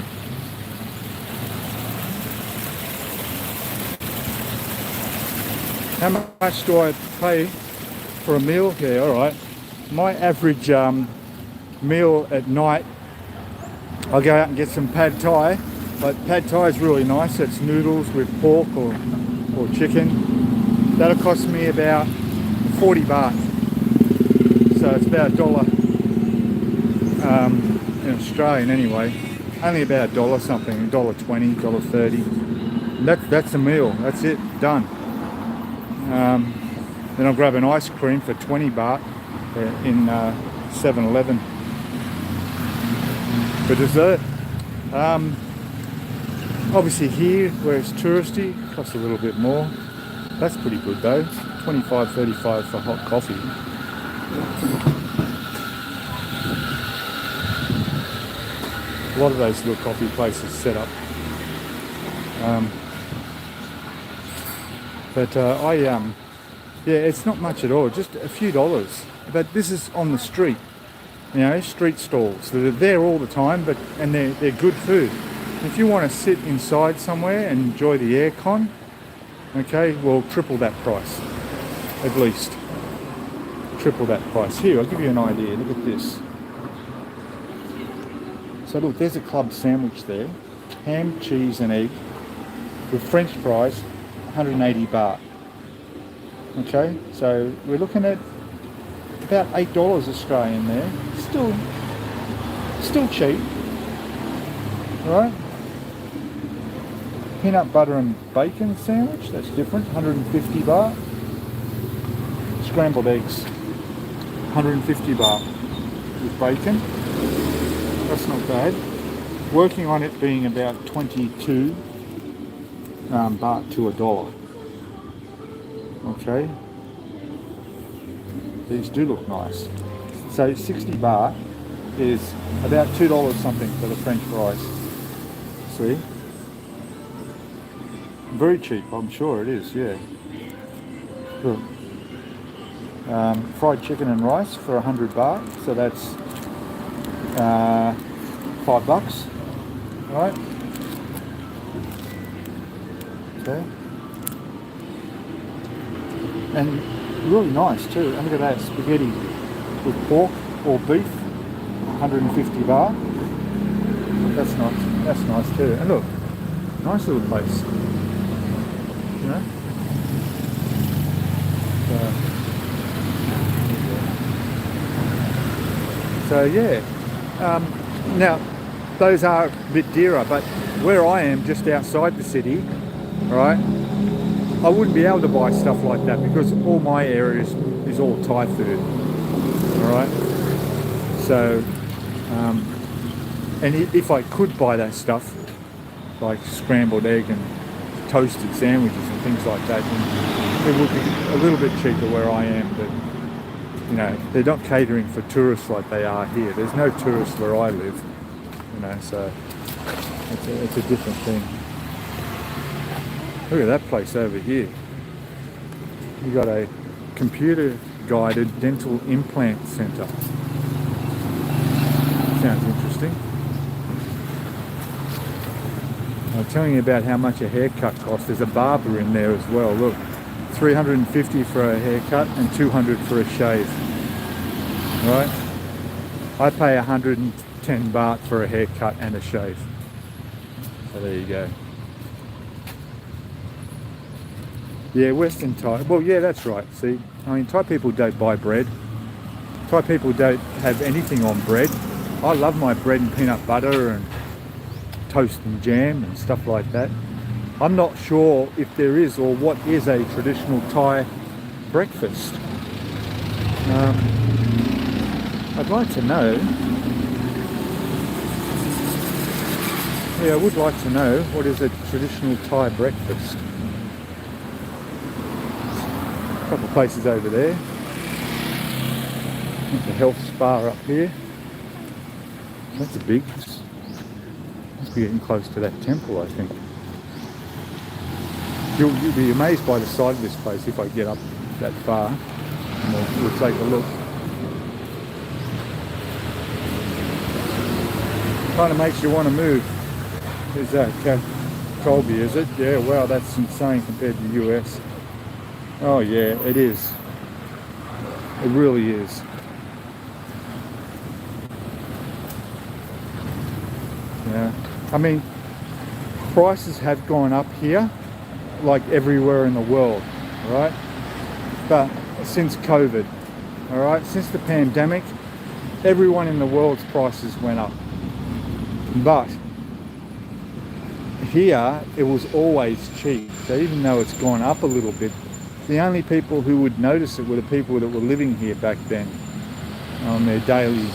How much do I pay for a meal? Yeah, all right. My average meal at night, I'll go out and get some pad thai. But pad thai is really nice. It's noodles with pork or chicken. That'll cost me about 40 baht. So it's about $1 in Australian anyway. Only about $1 something, $1.20, $1.30. That's a meal. That's it. Done. Then I'll grab an ice cream for 20 baht in 7-Eleven for dessert. Obviously here, where it's touristy, costs a little bit more. That's pretty good though. $25-35 for hot coffee. A lot of those little coffee places set up. Yeah, it's not much at all, just a few dollars. But this is on the street, you know, street stalls. They're there all the time, and they're good food. If you want to sit inside somewhere and enjoy the aircon, okay, well, triple that price, at least. Triple that price. Here, I'll give you an idea. Look at this. So look, there's a club sandwich there. Ham, cheese and egg with French fries, 180 baht. Okay, so we're looking at about $8 Australian there. Still cheap, right? Peanut butter and bacon sandwich, that's different, 150 baht. Scrambled eggs, 150 baht with bacon. That's not bad. Working on it being about 22 baht to $1. Okay. These do look nice. So 60 baht is about $2 something for the French fries. See? Very cheap, I'm sure it is, yeah. Look. Fried chicken and rice for 100 baht, so that's $5, right? Okay. And really nice too. And look at that, spaghetti with pork or beef, 150 baht. That's nice. That's nice too. And look, nice little place. You know. So yeah. Now those are a bit dearer, but where I am, just outside the city, right? I wouldn't be able to buy stuff like that because all my area is all Thai food, all right? So, and if I could buy that stuff, like scrambled egg and toasted sandwiches and things like that, then it would be a little bit cheaper where I am, but you know, they're not catering for tourists like they are here. There's no tourists where I live, you know, so it's a different thing. Look at that place over here. You got a computer-guided dental implant centre. Sounds interesting. I'm telling you about how much a haircut costs. There's a barber in there as well. Look, 350 for a haircut and 200 for a shave. Right? I pay 110 baht for a haircut and a shave. So there you go. Yeah, Western Thai. Well, yeah, that's right. See, I mean, Thai people don't buy bread. Thai people don't have anything on bread. I love my bread and peanut butter and toast and jam and stuff like that. I'm not sure if there is or what is a traditional Thai breakfast. I'd like to know. Yeah, I would like to know what is a traditional Thai breakfast. A couple of places over there. There's a health spa up here. That's big. Must be getting close to that temple, I think. You'll be amazed by the side of this place if I get up that far. And we'll take a look. Kind of makes you want to move. Is that Colby, is it? Yeah, wow, that's insane compared to the US. Oh yeah, it is. It really is. Yeah, I mean, prices have gone up here, like everywhere in the world, right? But since COVID, all right, since the pandemic, everyone in the world's prices went up. But here, it was always cheap. So even though it's gone up a little bit, the only people who would notice it were the people that were living here back then on their daily,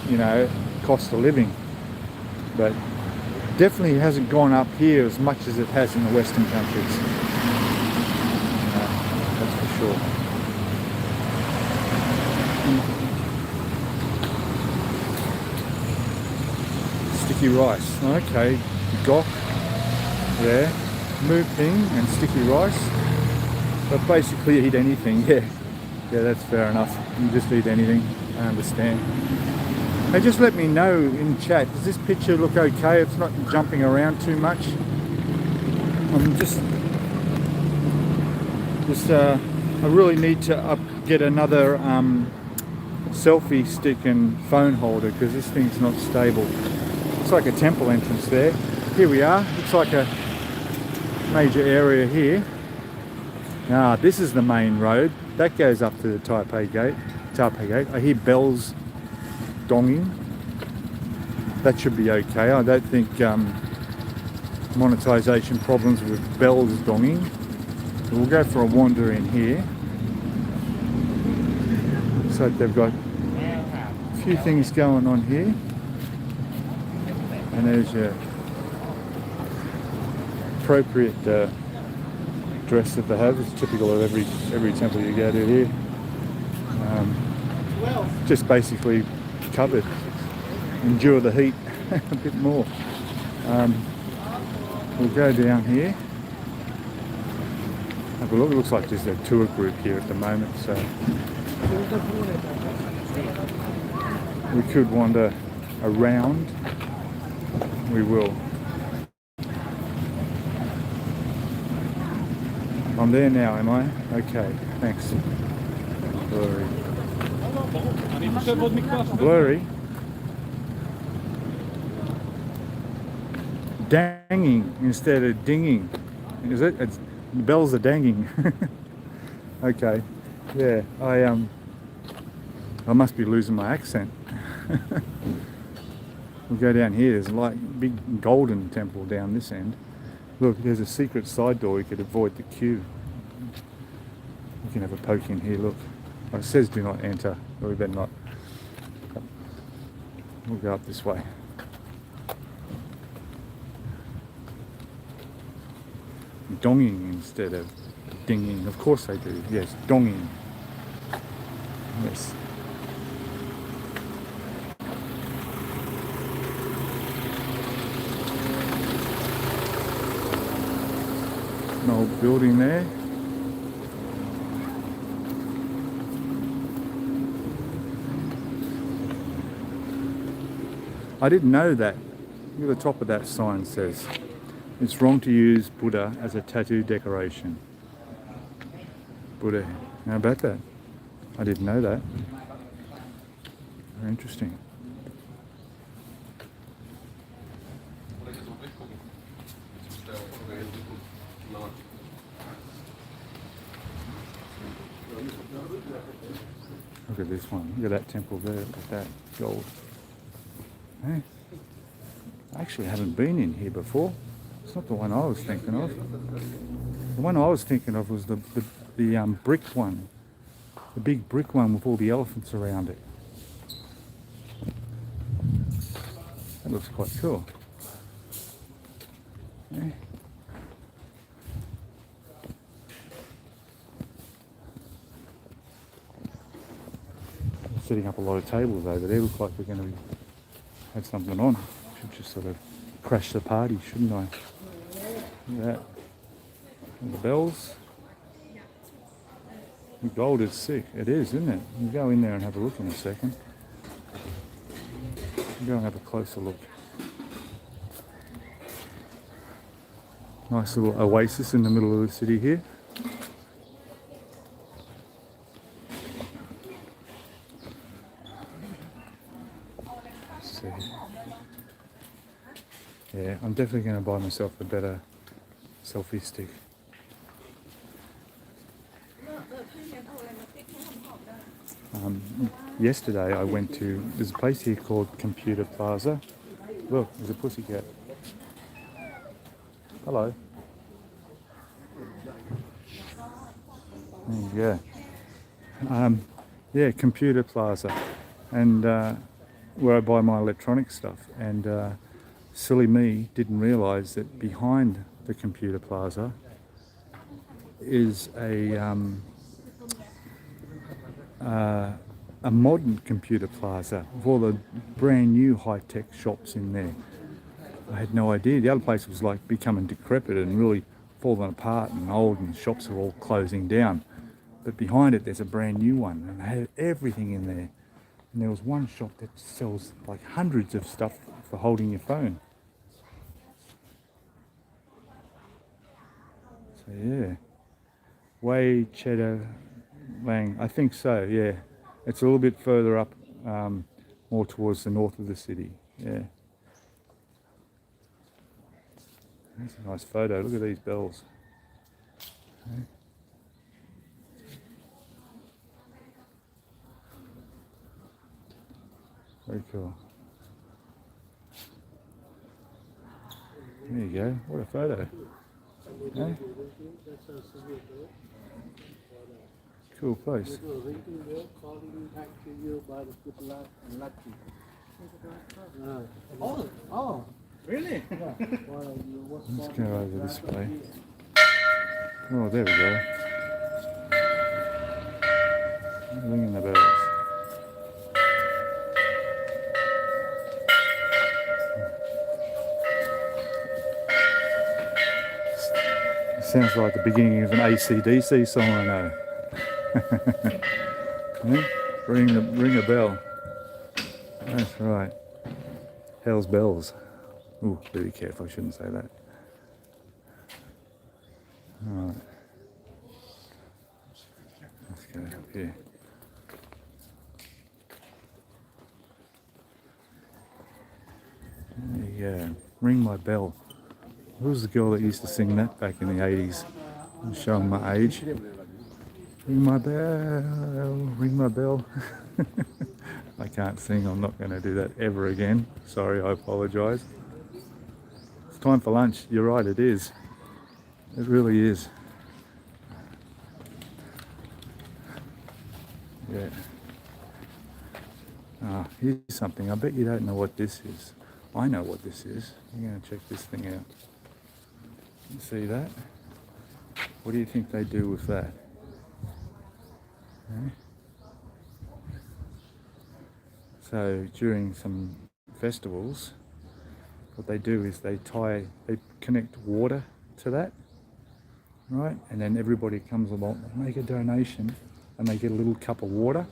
you know, cost of living. But definitely hasn't gone up here as much as it has in the Western countries. That's for sure. Sticky rice. Okay, gok there. Moo ping and sticky rice. But basically eat anything, yeah. Yeah, that's fair enough. You just eat anything, I understand. Hey, just let me know in chat, does this picture look okay? It's not jumping around too much. I'm I really need to get another selfie stick and phone holder because this thing's not stable. It's like a temple entrance there. Here we are. Looks like a major area here. Ah, this is the main road. That goes up to the Taipei Gate. I hear bells donging. That should be okay. I don't think monetization problems with bells donging. So we'll go for a wander in here. So they've got a few things going on here. And there's your appropriate dress that they have. It's typical of every temple you go to here. Just basically covered. Endure the heat a bit more. We'll go down here. Have a look. It looks like there's a tour group here at the moment, so we could wander around. We will. I'm there now, am I? Okay, thanks. Blurry. Blurry. Danging instead of dinging. Is it? It's, the bells are danging. Okay. Yeah, I must be losing my accent. We'll go down here. There's like a big golden temple down this end. Look, there's a secret side door. You could avoid the queue. You can have a poke in here. Look, oh, it says do not enter. But we better not. We'll go up this way. Donging instead of dinging. Of course they do. Yes, donging. Yes. An old building there. I didn't know that. Look at the top of that sign says, it's wrong to use Buddha as a tattoo decoration. Buddha, how about that? I didn't know that. Very interesting. Look at this one. Look at that temple there. Look at that gold. Hey, I actually haven't been in here before. It's not the one I was thinking of. The one I was thinking of was the brick one. The big brick one with all the elephants around it. That looks quite cool. Yeah. Setting up a lot of tables over there. Looks like we're going to have something on. Should just sort of crash the party, shouldn't I? Look at that. And the bells. The gold is sick. It is, isn't it? We'll go in there and have a look in a second. We'll go and have a closer look. Nice little oasis in the middle of the city here. Yeah, I'm definitely going to buy myself a better selfie stick. Yesterday I went to, there's a place here called Computer Plaza. Look, there's a pussycat. Hello. There you go. Yeah, Computer Plaza. And where I buy my electronic stuff. And silly me didn't realise that behind the Computer Plaza is a a modern computer plaza with all the brand new high-tech shops in there. I had no idea. The other place was like becoming decrepit and really falling apart and old, and shops are all closing down. But behind it there's a brand new one, and they had everything in there. And there was one shop that sells like hundreds of stuff for holding your phone. So yeah, Wei Cheddar Lang, I think so, yeah. It's a little bit further up, more towards the north of the city, yeah. That's a nice photo, look at these bells. Okay. Very cool. There you go, what a photo. Okay. Cool place. Oh, really? Let's go over this way. Oh, there we go. Ringing the bells. Sounds like the beginning of an AC/DC song, I know. Yeah? Ring a bell. That's right. Hell's bells. Ooh, be careful, I shouldn't say that. Alright. Let's go up here. There you go. Ring my bell. Who was the girl that used to sing that back in the 80s? I'm showing my age. Ring my bell, ring my bell. I can't sing, I'm not going to do that ever again. Sorry, I apologise. It's time for lunch. You're right, it is. It really is. Yeah. Ah, here's something. I bet you don't know what this is. I know what this is. I'm going to check this thing out. You see that? What do you think they do with that? Okay. So during some festivals, what they do is they connect water to that, right? And then everybody comes along, make a donation, and they get a little cup of water,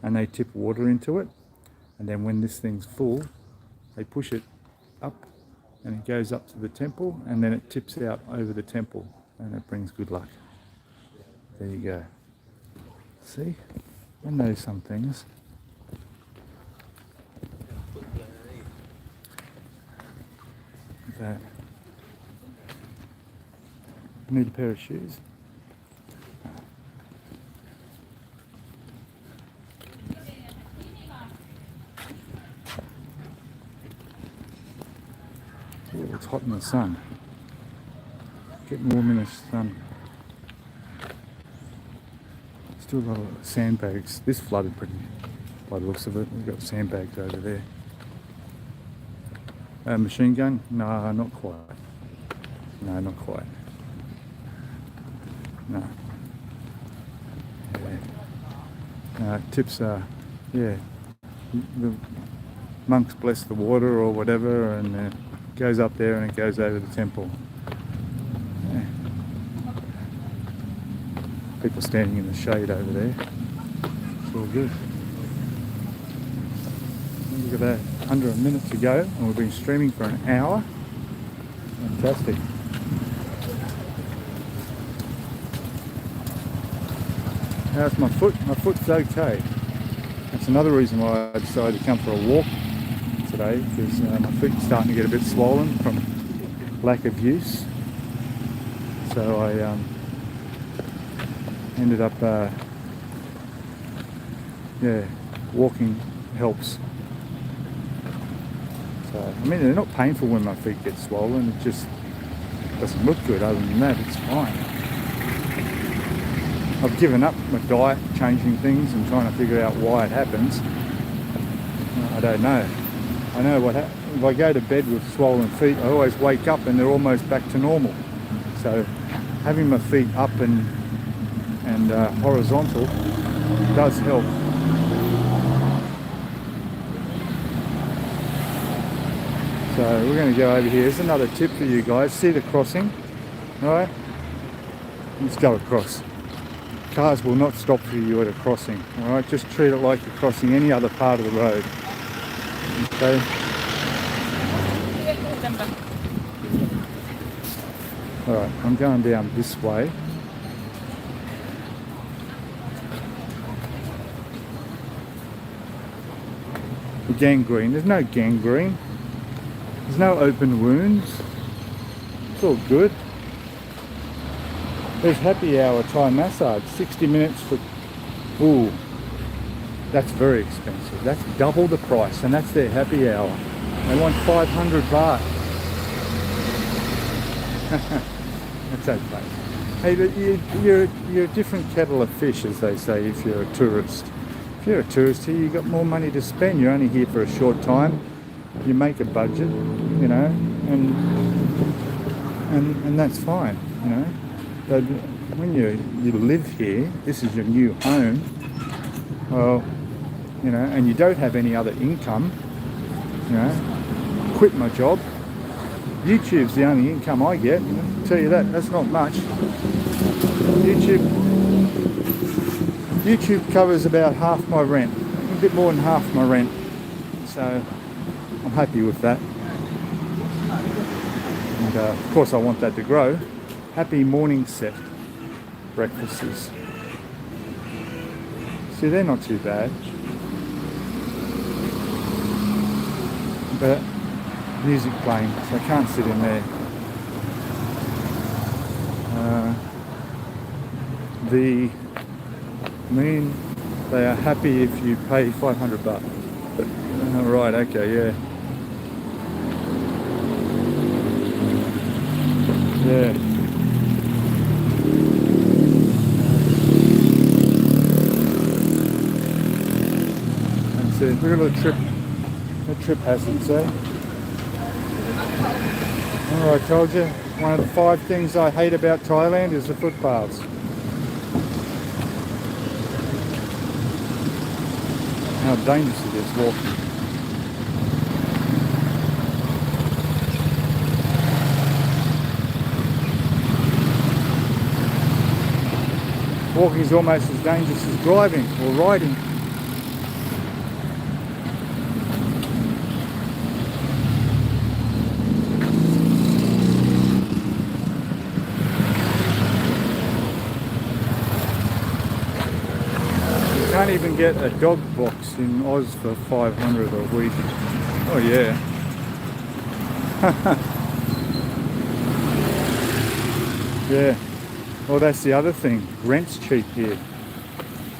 and they tip water into it. And then when this thing's full, they push it up, and it goes up to the temple, and then it tips out over the temple, and it brings good luck. There you go. See? I know some things. Look at that. Need a pair of shoes. Ooh, it's hot in the sun. Getting warm in the sun. Still a lot of sandbags. This flooded pretty, by the looks of it. We've got sandbags over there. Machine gun? No, not quite. No, not quite. No. Yeah. Tips are, yeah. The monks bless the water or whatever, and it goes up there and it goes over the temple. Yeah. People standing in the shade over there. It's all good. Look at that. Under a minute to go, and we've been streaming for an hour. Fantastic. How's my foot? My foot's okay. That's another reason why I decided to come for a walk today, because my feet's starting to get a bit swollen from lack of use. So I ended up, yeah, walking helps. So, I mean, they're not painful when my feet get swollen, it just doesn't look good. Other than that, it's fine. I've given up my diet, changing things and trying to figure out why it happens. I don't know. I know what happens. If I go to bed with swollen feet, I always wake up and they're almost back to normal. So having my feet up and horizontal does help. So we're going to go over here. Here's another tip for you guys. See the crossing? Alright? Let's go across. Cars will not stop for you at a crossing. Alright? Just treat it like you're crossing any other part of the road. Okay? Alright, I'm going down this way. The gangrene. There's no gangrene. There's no open wounds. It's all good. There's happy hour Thai massage. 60 minutes for... Ooh. That's very expensive. That's double the price, and that's their happy hour. They want 500 baht. That's okay. Hey, but you're a different kettle of fish, as they say, if you're a tourist. If you're a tourist here, you've got more money to spend. You're only here for a short time. You make a budget, you know, and that's fine, you know. But when you live here, this is your new home. Well, you know, and you don't have any other income, you know, quit my job. YouTube's the only income I get. I'll tell you that, that's not much. YouTube covers about half my rent, a bit more than half my rent. So I'm happy with that. And of course I want that to grow. Happy morning set breakfasts. See, they're not too bad. But music playing, so I can't sit in there. They are happy if you pay 500 baht. Right, okay, yeah. Yeah. That's it. Look at the trip hazards, eh? Oh, I told you, one of the 5 things I hate about Thailand is the footpaths. How dangerous it is walking. Walking is almost as dangerous as driving or riding. You can't even get a dog box in Oz for 500 a week. Oh yeah. Yeah. Well, that's the other thing. Rent's cheap here.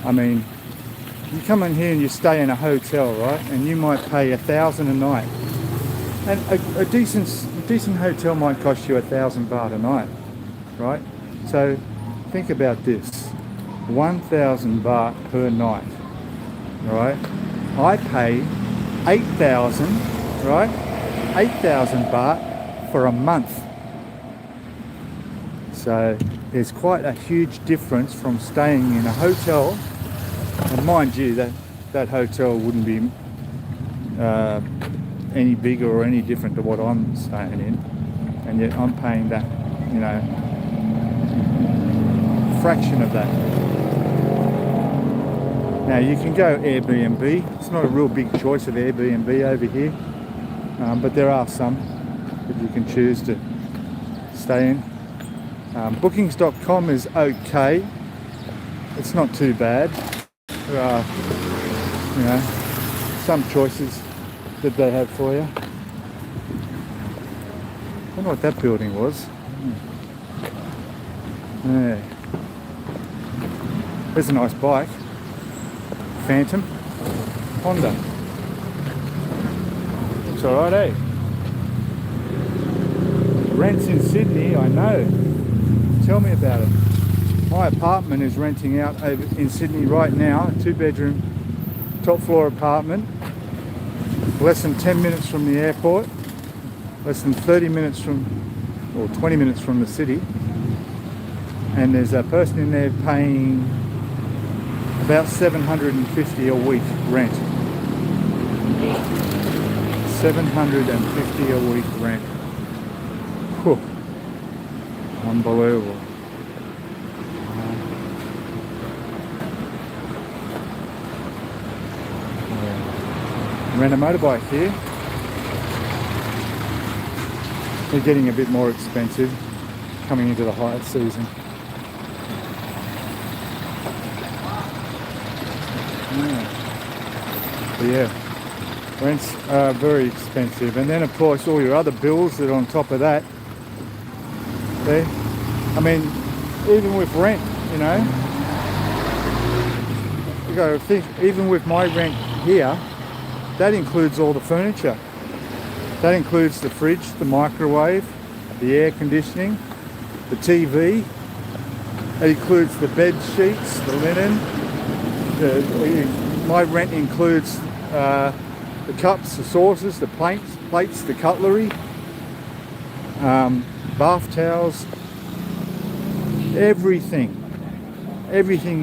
I mean, you come in here and you stay in a hotel, right? And you might pay 1,000 a night. And a decent hotel might cost you 1,000 baht a night, right? So think about this. 1,000 baht per night, right? I pay 8,000, right? 8,000 baht for a month. So there's quite a huge difference from staying in a hotel, and mind you, that hotel wouldn't be any bigger or any different to what I'm staying in, and yet I'm paying that, you know, fraction of that. Now you can go Airbnb. It's not a real big choice of Airbnb over here, but there are some that you can choose to stay in. Bookings.com is okay. It's not too bad. There are, you know, some choices that they have for you. I don't know what that building was. Yeah. There's a nice bike. Phantom. Honda. Looks alright, eh? Rents in Sydney, I know. Tell me about it. My apartment is renting out over in Sydney right now, a 2-bedroom, top floor apartment, less than 10 minutes from the airport, less than 30 minutes from, or 20 minutes from the city, and there's a person in there paying about 750 a week rent. $750 a week rent. Whew. Unbelievable. Rent a motorbike here. They're getting a bit more expensive coming into the high season. But yeah, rents are very expensive, and then of course all your other bills that are on top of that. Okay? I mean, even with rent, you know, you gotta think, even with my rent here, that includes all the furniture. That includes the fridge, the microwave, the air conditioning, the TV. It includes the bed sheets, the linen. My rent includes the cups, the saucers, the plates, the cutlery, bath towels, everything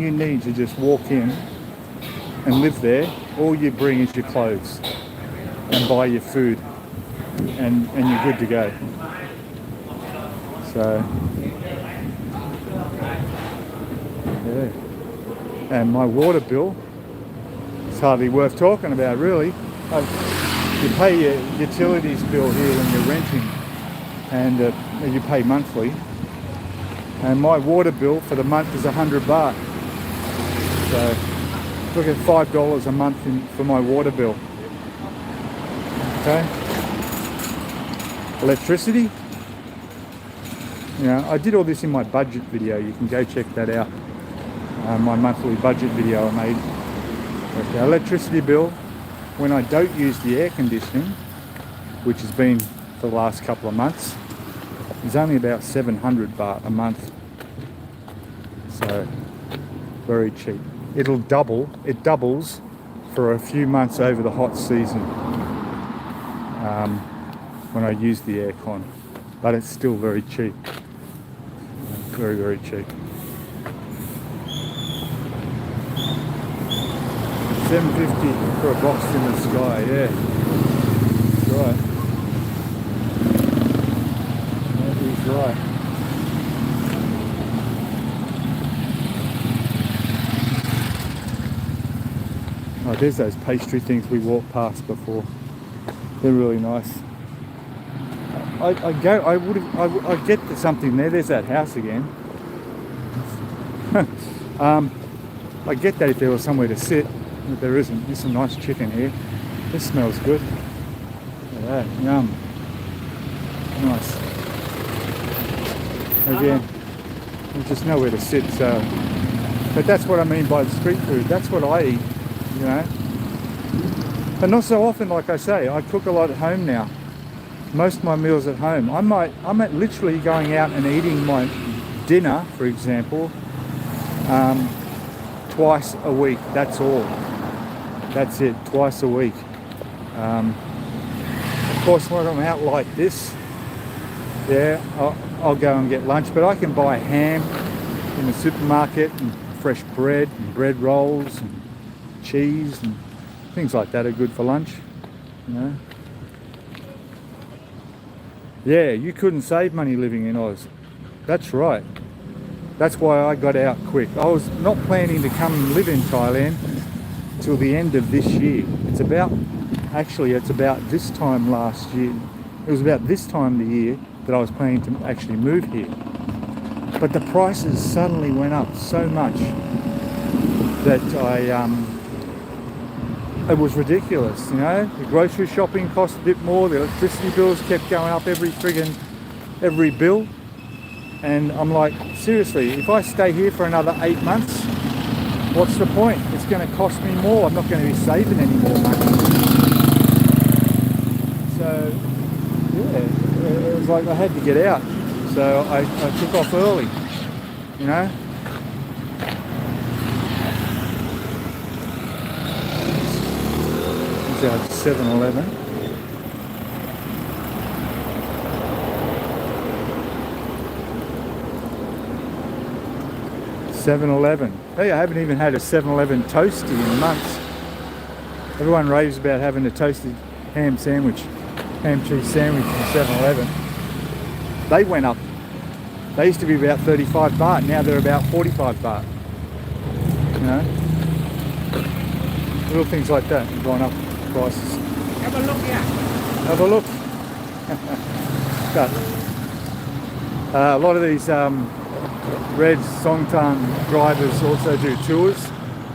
you need to just walk in and live there. All you bring is your clothes and buy your food, and you're good to go. So yeah, and my water bill, it's hardly worth talking about really. You pay your utilities bill here when you're renting, and you pay monthly, and my water bill for the month is 100 baht. So look at $5 a month for my water bill. Okay. Electricity. You know, I did all this in my budget video. You can go check that out. My monthly budget video I made. Okay, electricity bill, when I don't use the air conditioning, which has been for the last couple of months, is only about 700 baht a month. So very cheap. It doubles for a few months over the hot season when I use the aircon, but it's still very cheap. Very, very cheap. $7.50 for a box in the sky, yeah. That's right. That is right. Oh, there's those pastry things we walked past before. They're really nice. I'd get to something there. There's that house again. I get that if there was somewhere to sit, but there isn't. There's some nice chicken here. This smells good. Look at that, yum. Nice. Again, there's just nowhere to sit, so. But that's what I mean by the street food. That's what I eat, you know. But not so often, like I say. I cook a lot at home now. Most of my meals at home. I'm at literally going out and eating my dinner, for example, twice a week. That's all. That's it. Twice a week. Of course, when I'm out like this, yeah, I'll go and get lunch. But I can buy ham in the supermarket, and fresh bread and bread rolls and cheese and things like that are good for lunch, you know. Yeah, you couldn't save money living in Oz. That's right. That's why I got out quick. I was not planning to come and live in Thailand till the end of this year. It's about this time last year. It was about this time of the year that I was planning to actually move here. But the prices suddenly went up so much that it was ridiculous, you know. The grocery shopping cost a bit more, the electricity bills kept going up every bill. And I'm like, seriously, if I stay here for another 8 months, what's the point? It's going to cost me more. I'm not going to be saving any more money. So, yeah, it was like I had to get out. So I took off early, you know. Out 7-Eleven. Hey, I haven't even had a 7-Eleven toasty in months. Everyone raves about having a toasty ham cheese sandwich from 7-Eleven. They went up. They used to be about 35 baht, now they're about 45 baht. You know? Little things like that have gone up prices. Have a look here. Have a look. But a lot of these red Songtan drivers also do tours.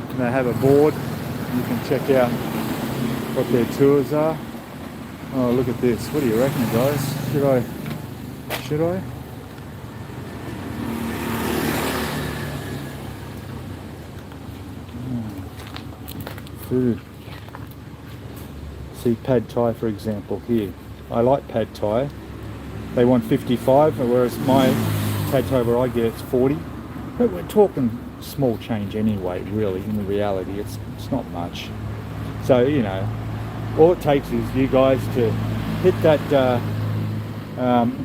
And they have a board. You can check out what their tours are. Oh, look at this. What do you reckon, guys? Should I? Food. See pad thai, for example, here. I like pad thai. They want 55, whereas my pad thai where I get it's 40. But we're talking small change anyway, really. In reality, it's not much. So, you know, all it takes is you guys to hit that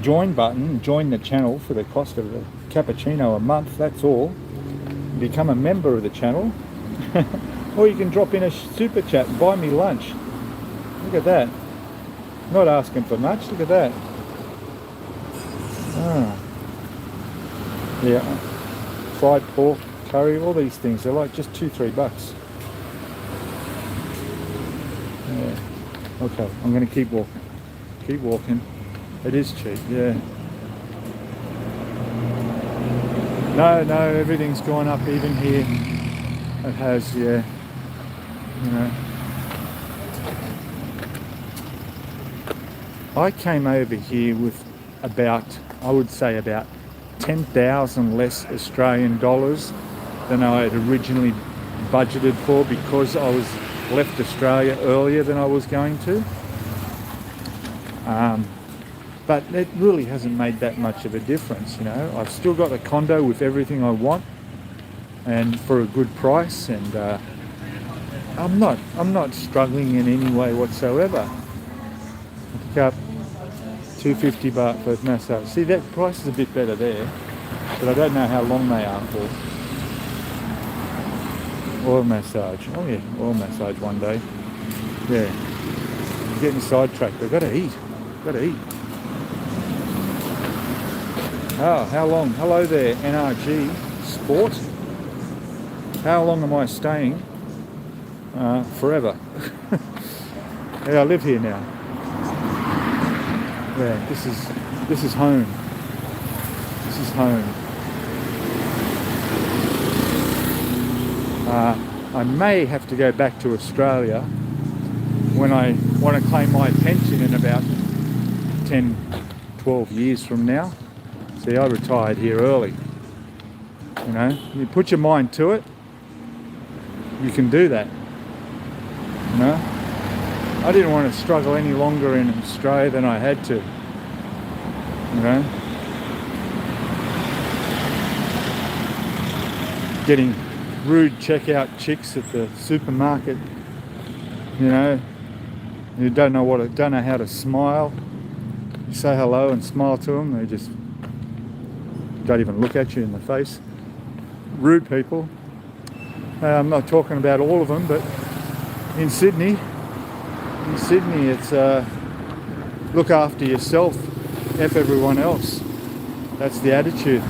join button, join the channel for the cost of a cappuccino a month. That's all. Become a member of the channel. Or you can drop in a super chat and buy me lunch. Look at that. Not asking for much. Look at that. Ah. Yeah. Fried pork, curry, all these things. They're like just $2-3. Yeah. Okay, I'm going to keep walking. Keep walking. It is cheap, yeah. No, everything's gone up even here. It has, yeah. You know. I came over here with about, I would say about 10,000 less Australian dollars than I had originally budgeted for, because I was left Australia earlier than I was going to. But it really hasn't made that much of a difference, you know. I've still got a condo with everything I want and for a good price, and I'm not struggling in any way whatsoever. I pick up 250 baht for a massage. See, that price is a bit better there, but I don't know how long they are for. Oil massage. Oh yeah, oil massage one day. Yeah. I'm getting sidetracked. I've got to eat. Oh, how long? Hello there, NRG Sport. How long am I staying? Forever. Yeah, I live here now. Yeah, this is home. This is home. I may have to go back to Australia when I want to claim my pension in about 10, 12 years from now. See, I retired here early. You know, you put your mind to it, you can do that. You know, I didn't want to struggle any longer in Australia than I had to. You know, getting rude checkout chicks at the supermarket. You know, who don't know how to smile. You say hello and smile to them, they just don't even look at you in the face. Rude people. I'm not talking about all of them, but in Sydney, it's look after yourself, F everyone else. That's the attitude.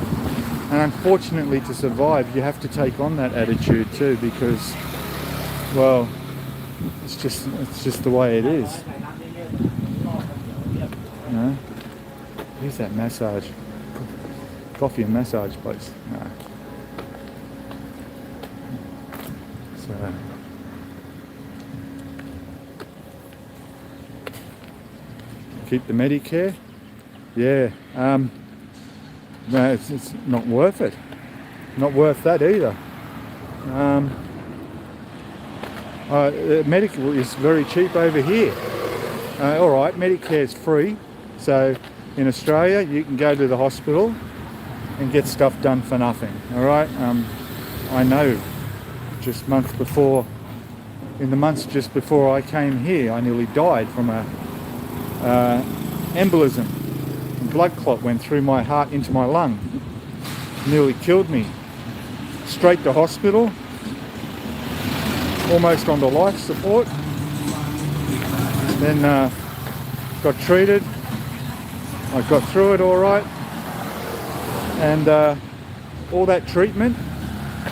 And unfortunately, to survive, you have to take on that attitude too, because, well, it's just the way it is. You know? Here's that massage, coffee and massage place. No. So, keep the Medicare. Yeah. No, it's not worth it. Not worth that either. Medical is very cheap over here. All right, Medicare is free. So in Australia, you can go to the hospital and get stuff done for nothing. All right. I know. Just in the months just before I came here, I nearly died from a embolism. Blood clot went through my heart into my lung. Nearly killed me. Straight to hospital. Almost onto life support. Then got treated. I got through it all right, and all that treatment,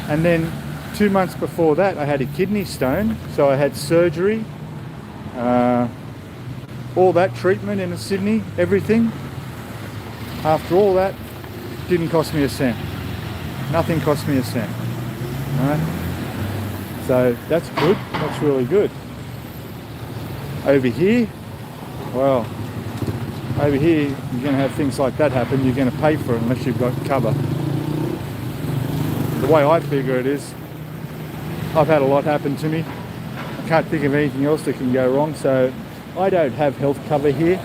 and then 2 months before that I had a kidney stone, so I had surgery, all that treatment in Sydney, everything. After all that, didn't cost me a cent. Nothing cost me a cent. All right? So that's good, that's really good. Over here, well, over here you're going to have things like that happen. You're going to pay for it unless you've got cover. The way I figure it is, I've had a lot happen to me. I can't think of anything else that can go wrong, so I don't have health cover here.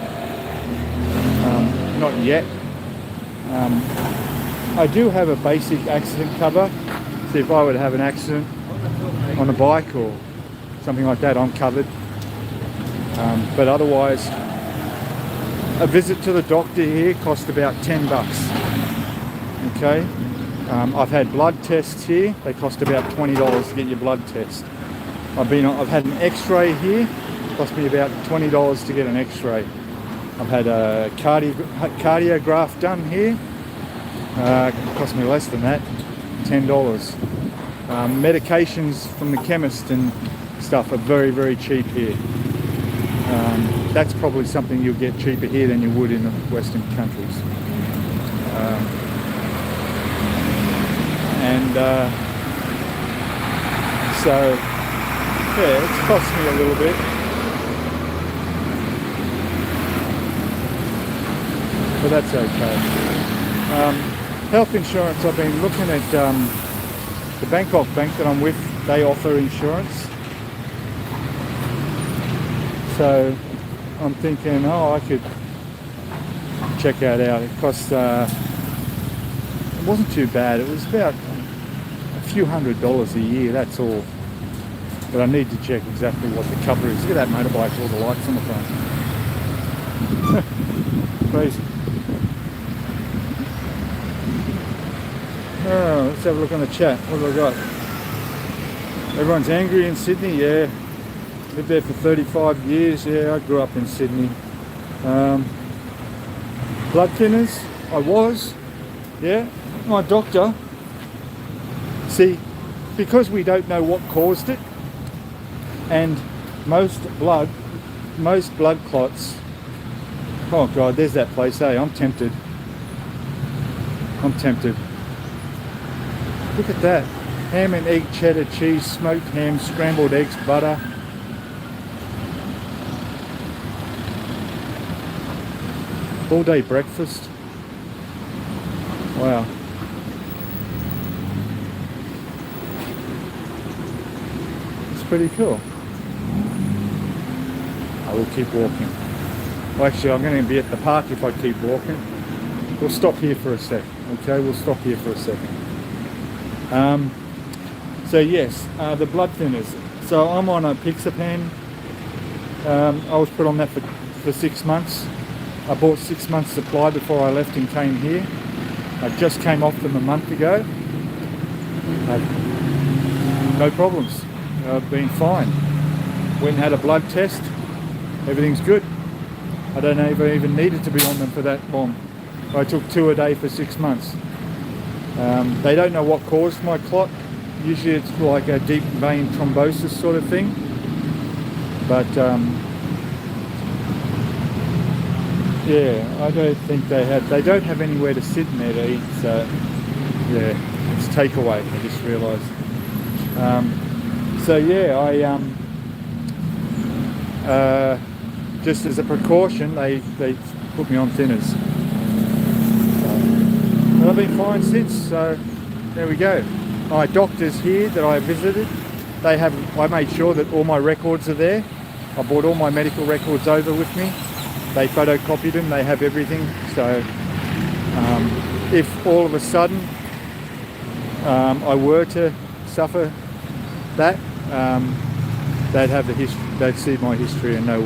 Not yet. I do have a basic accident cover, so if I were to have an accident on a bike or something like that, I'm covered. But otherwise, a visit to the doctor here cost about $10. Okay, I've had blood tests here. They cost about $20 to get your blood test. I've had an X-ray here. It cost me about $20 to get an X-ray. I've had a cardiograph done here. It cost me less than that, $10. Medications from the chemist and stuff are very, very cheap here. That's probably something you'll get cheaper here than you would in the Western countries. So, yeah, it's cost me a little bit. But that's okay. Health insurance, I've been looking at the Bangkok bank that I'm with. They offer insurance. So I'm thinking, I could check that out. It cost, it wasn't too bad. It was about a few $100s a year, that's all. But I need to check exactly what the cover is. Look at that motorbike, all the lights on the front. Crazy. Oh, let's have a look on the chat. What have I got? Everyone's angry in Sydney, yeah. Lived there for 35 years, yeah, I grew up in Sydney. Blood thinners, I was, yeah. My doctor, see, because we don't know what caused it, and most blood clots, oh God, there's that place, eh? I'm tempted. Look at that. Ham and egg, cheddar cheese, smoked ham, scrambled eggs, butter. All day breakfast. Wow. It's pretty cool. I will keep walking. Well, actually, I'm going to be at the park if I keep walking. We'll stop here for a sec. Okay, we'll stop here for a second. So yes, the blood thinners. So I'm on a Pixapan. I was put on that for 6 months. I bought 6 months supply before I left and came here. I just came off them a month ago. No problems. I've been fine. Went and had a blood test. Everything's good. I don't even needed to be on them for that long. I took 2 a day for 6 months. They don't know what caused my clot. Usually it's like a deep vein thrombosis sort of thing. But yeah, I don't think they don't have anywhere to sit in there to eat, so yeah, it's takeaway, I just realised. So yeah, I just as a precaution, they put me on thinners. But I've been fine since, so there we go. My doctors here that I visited, I made sure that all my records are there. I brought all my medical records over with me. They photocopied them, they have everything. So if all of a sudden I were to suffer that, they'd have the history, they'd see my history and know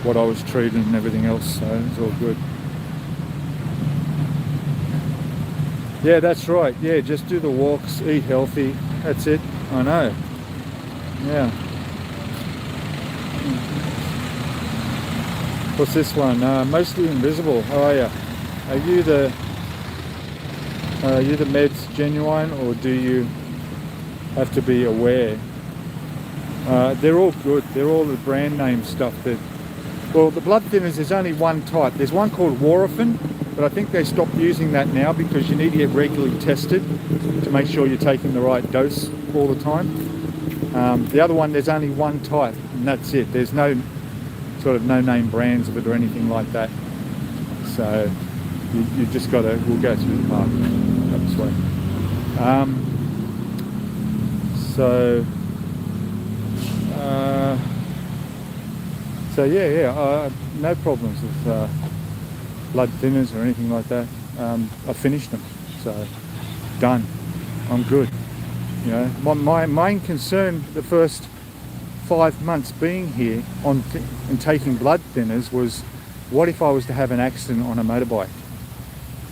what I was treated and everything else, so it's all good. Yeah, that's right. Yeah, just do the walks, eat healthy. That's it. I know. Yeah. What's this one? Mostly invisible. How are you? Are you the meds genuine, or do you have to be aware? They're all good. They're all the brand name stuff. Well, the blood thinners, there's only one type. There's one called warfarin, but I think they stopped using that now because you need to get regularly tested to make sure you're taking the right dose all the time. The other one, there's only one type, and that's it. There's no sort of no-name brands of it or anything like that. So you just got to, we'll go through the park up this way. So yeah, no problems with blood thinners or anything like that. I finished them, so done. I'm good. You know, my main concern the first 5 months being here and taking blood thinners was, what if I was to have an accident on a motorbike?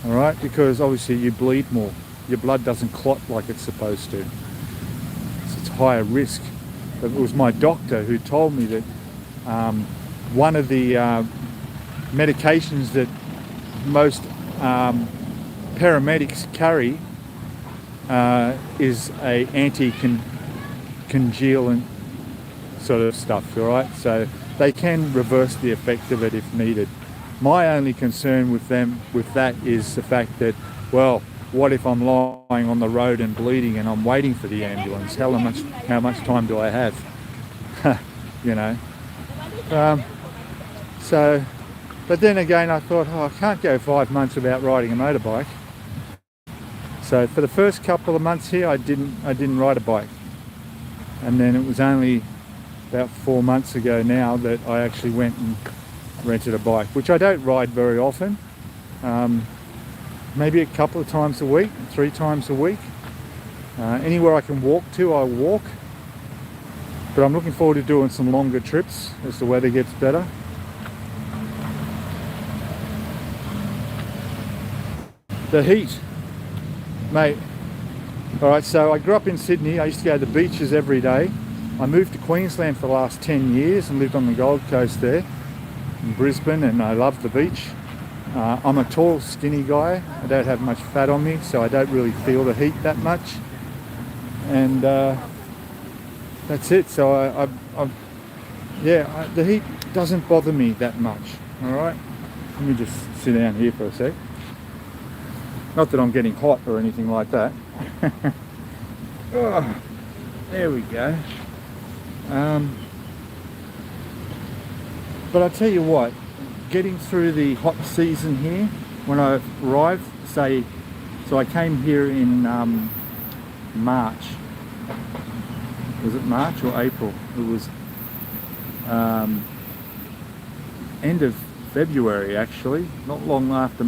All right, because obviously you bleed more. Your blood doesn't clot like it's supposed to. So it's higher risk. But it was my doctor who told me that one of the medications that most paramedics carry is a anti-congealant sort of stuff, all right? So they can reverse the effect of it if needed. My only concern with that is the fact that, well, what if I'm lying on the road and bleeding and I'm waiting for the ambulance? How much time do I have? You know. But then again, I thought, I can't go 5 months without riding a motorbike. So for the first couple of months here, I didn't ride a bike, and then it was only about 4 months ago now that I actually went and rented a bike, which I don't ride very often. Maybe a couple of times a week, 3 times a week. Anywhere I can walk to, I walk. But I'm looking forward to doing some longer trips as the weather gets better. The heat, mate. All right, so I grew up in Sydney. I used to go to the beaches every day. I moved to Queensland for the last 10 years and lived on the Gold Coast there, in Brisbane, and I love the beach. I'm a tall, skinny guy. I don't have much fat on me, so I don't really feel the heat that much. And that's it. So the heat doesn't bother me that much. All right. Let me just sit down here for a sec. Not that I'm getting hot or anything like that. Oh, there we go. But I'll tell you what, getting through the hot season here, when I arrived, so I came here in March. Was it March or April? It was end of February, actually, not long after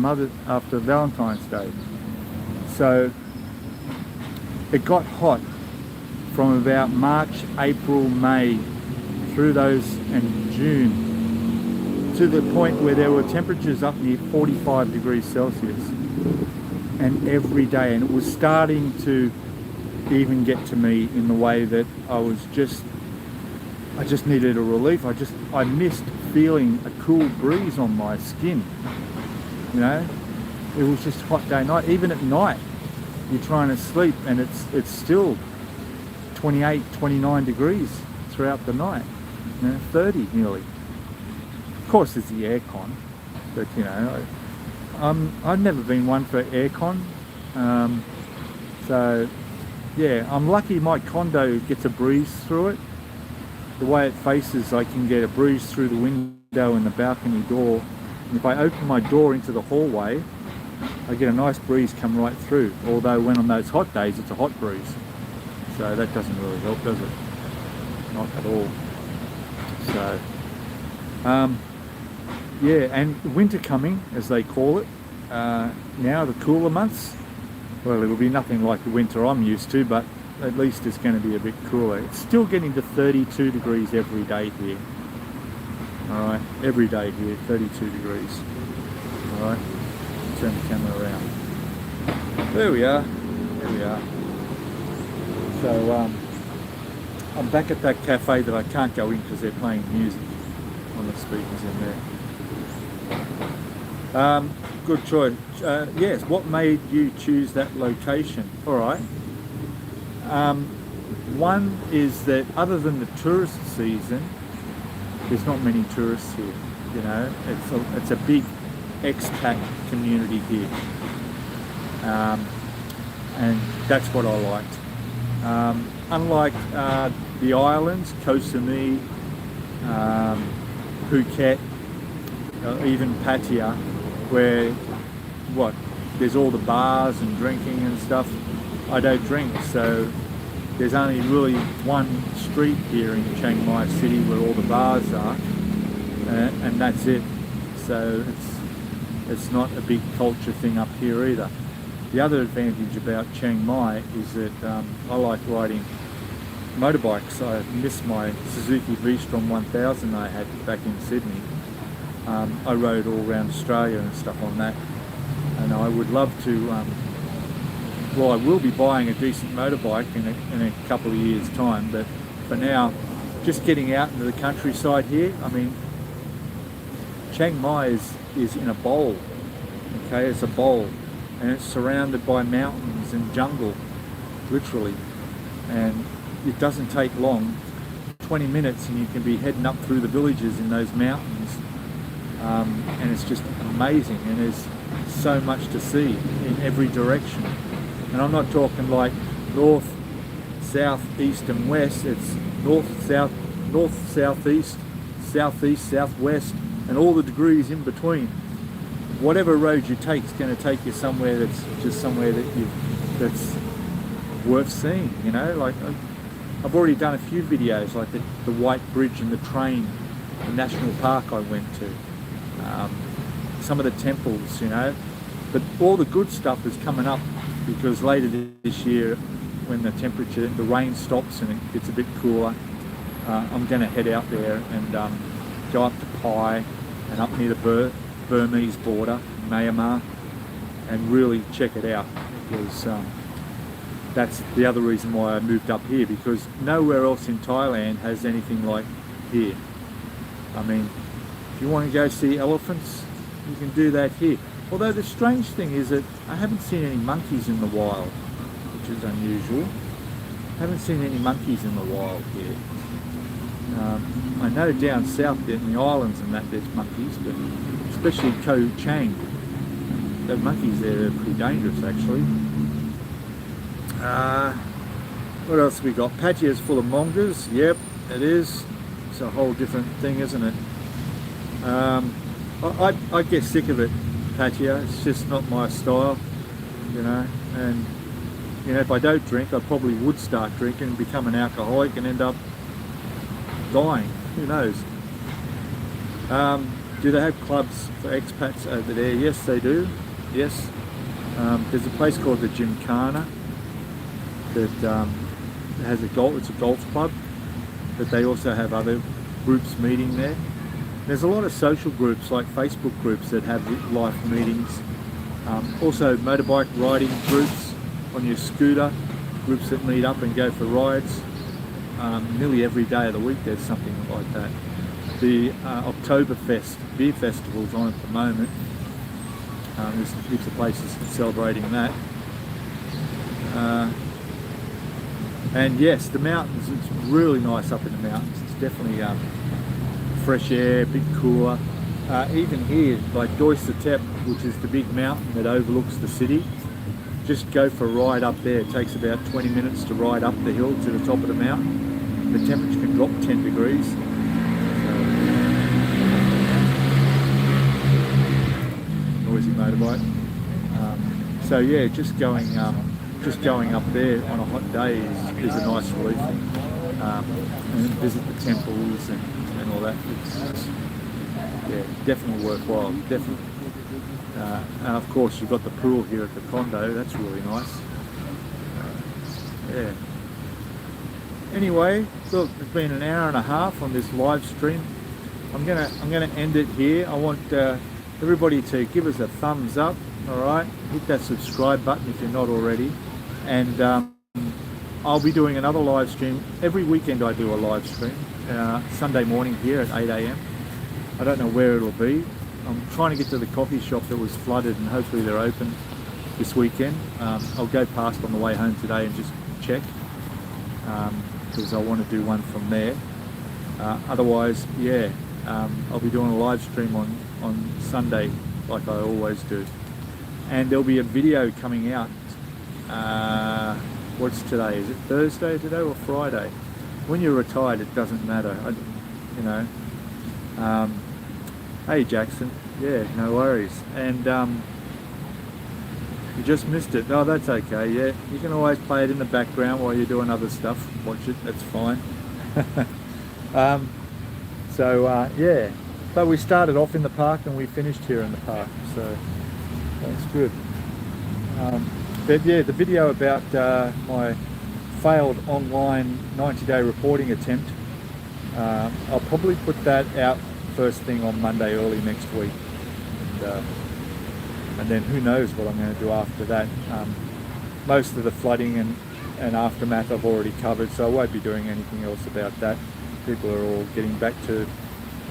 Valentine's Day. So it got hot from about March, April, May, through those, and June, to the point where there were temperatures up near 45 degrees Celsius, and every day, and it was starting to even get to me in the way that I just needed a relief. I missed feeling a cool breeze on my skin. You know, it was just hot day and night. Even at night, you're trying to sleep and it's still 28, 29 degrees throughout the night. You know, 30 nearly. Of course, there's the aircon, but you know, I've never been one for aircon. So yeah, I'm lucky my condo gets a breeze through it. The way it faces, I can get a breeze through the window and the balcony door. And if I open my door into the hallway, I get a nice breeze come right through. Although when on those hot days, it's a hot breeze. So that doesn't really help, does it? Not at all. So, yeah, and winter coming, as they call it, now the cooler months, well, it will be nothing like the winter I'm used to, but at least it's going to be a bit cooler. It's still getting to 32 degrees every day here. Alright, every day here, 32 degrees. Alright, turn the camera around. There we are. There we are. So, I'm back at that cafe that I can't go in because they're playing music on the speakers in there. Good choice. Yes, what made you choose that location? All right. One is that other than the tourist season, there's not many tourists here. You know, it's a big expat community here, and that's what I liked. Unlike the islands, Koh Samui, Phuket, even Pattaya, where there's all the bars and drinking and stuff. I don't drink, so there's only really one street here in Chiang Mai City where all the bars are, and that's it. So it's not a big culture thing up here either. The other advantage about Chiang Mai is that I like riding motorbikes. I miss my Suzuki V-Strom 1000 I had back in Sydney. I rode all around Australia and stuff on that, and I would love to, well, I will be buying a decent motorbike in a couple of years time, but for now, just getting out into the countryside here. I mean, Chiang Mai is in a bowl, okay, it's a bowl, and it's surrounded by mountains and jungle, literally, and it doesn't take long, 20 minutes and you can be heading up through the villages in those mountains, and it's just amazing, and there's so much to see in every direction. And I'm not talking like north, south, east and west. It's north, southeast, southeast, southwest, and all the degrees in between. Whatever road you take is going to take you somewhere that's just somewhere that's worth seeing, you know. Like I've already done a few videos, like the White Bridge and the train, the national park I went to, some of the temples, you know. But all the good stuff is coming up, because later this year, when the rain stops and it gets a bit cooler, I'm going to head out there and go up to Pai and up near the Burmese border, Myanmar, and really check it out, because that's the other reason why I moved up here, because nowhere else in Thailand has anything like here. I mean, if you want to go see elephants, you can do that here. Although the strange thing is that I haven't seen any monkeys in the wild, which is unusual. I haven't seen any monkeys in the wild here. I know down south in the islands and that there's monkeys, but especially Koh Chang, the monkeys there are pretty dangerous actually. What else have we got? Pattaya's full of mongas. Yep, it is. It's a whole different thing, isn't it? I get sick of it, Pattaya. It's just not my style, you know. And you know, if I don't drink, I probably would start drinking and become an alcoholic and end up dying. Who knows? Do they have clubs for expats over there? Yes, they do. Yes. There's a place called the Gymkhana that has it's a golf club, but they also have other groups meeting there. There's a lot of social groups, like Facebook groups, that have live meetings. Also motorbike riding groups on your scooter, groups that meet up and go for rides. Nearly every day of the week there's something like that. The Oktoberfest beer festival's on at the moment. There's heaps of places celebrating that. And yes, the mountains, it's really nice up in the mountains. It's definitely fresh air, a bit cooler. Even here, like Doi Satep, which is the big mountain that overlooks the city, just go for a ride up there. It takes about 20 minutes to ride up the hill to the top of the mountain. The temperature can drop 10 degrees. Noisy motorbike. So yeah, just going up there on a hot day is a nice relief. And visit the temples and all that. It's, yeah, definitely worthwhile. Definitely. And of course, you've got the pool here at the condo. That's really nice. Yeah. Anyway, look, it's been an hour and a half on this live stream. I'm gonna end it here. I want everybody to give us a thumbs up. All right, hit that subscribe button if you're not already, and I'll be doing another live stream. Every weekend I do a live stream. Sunday morning here at 8 a.m. I don't know where it'll be. I'm trying to get to the coffee shop that was flooded, and hopefully they're open this weekend. I'll go past on the way home today and just check, because I want to do one from there. Otherwise, yeah, I'll be doing a live stream on Sunday like I always do. And there'll be a video coming out. What's today? Is it Thursday today or Friday? When you're retired, it doesn't matter. You know. Hey Jackson, yeah, no worries. And you just missed it. Oh, that's okay. Yeah, you can always play it in the background while you're doing other stuff. Watch it. That's fine. Yeah. But we started off in the park and we finished here in the park, so that's good. But yeah, the video about my failed online 90-day reporting attempt, I'll probably put that out first thing on Monday early next week, and then who knows what I'm going to do after that. Most of the flooding and aftermath I've already covered, so I won't be doing anything else about that. People are all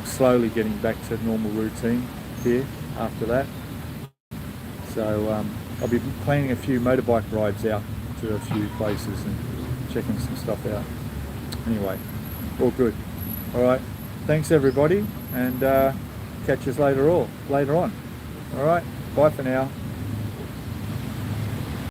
slowly getting back to normal routine here after that. So I'll be planning a few motorbike rides out to a few places and checking some stuff out. Anyway, all good. All right, thanks everybody, and catch us later on. All right, bye for now.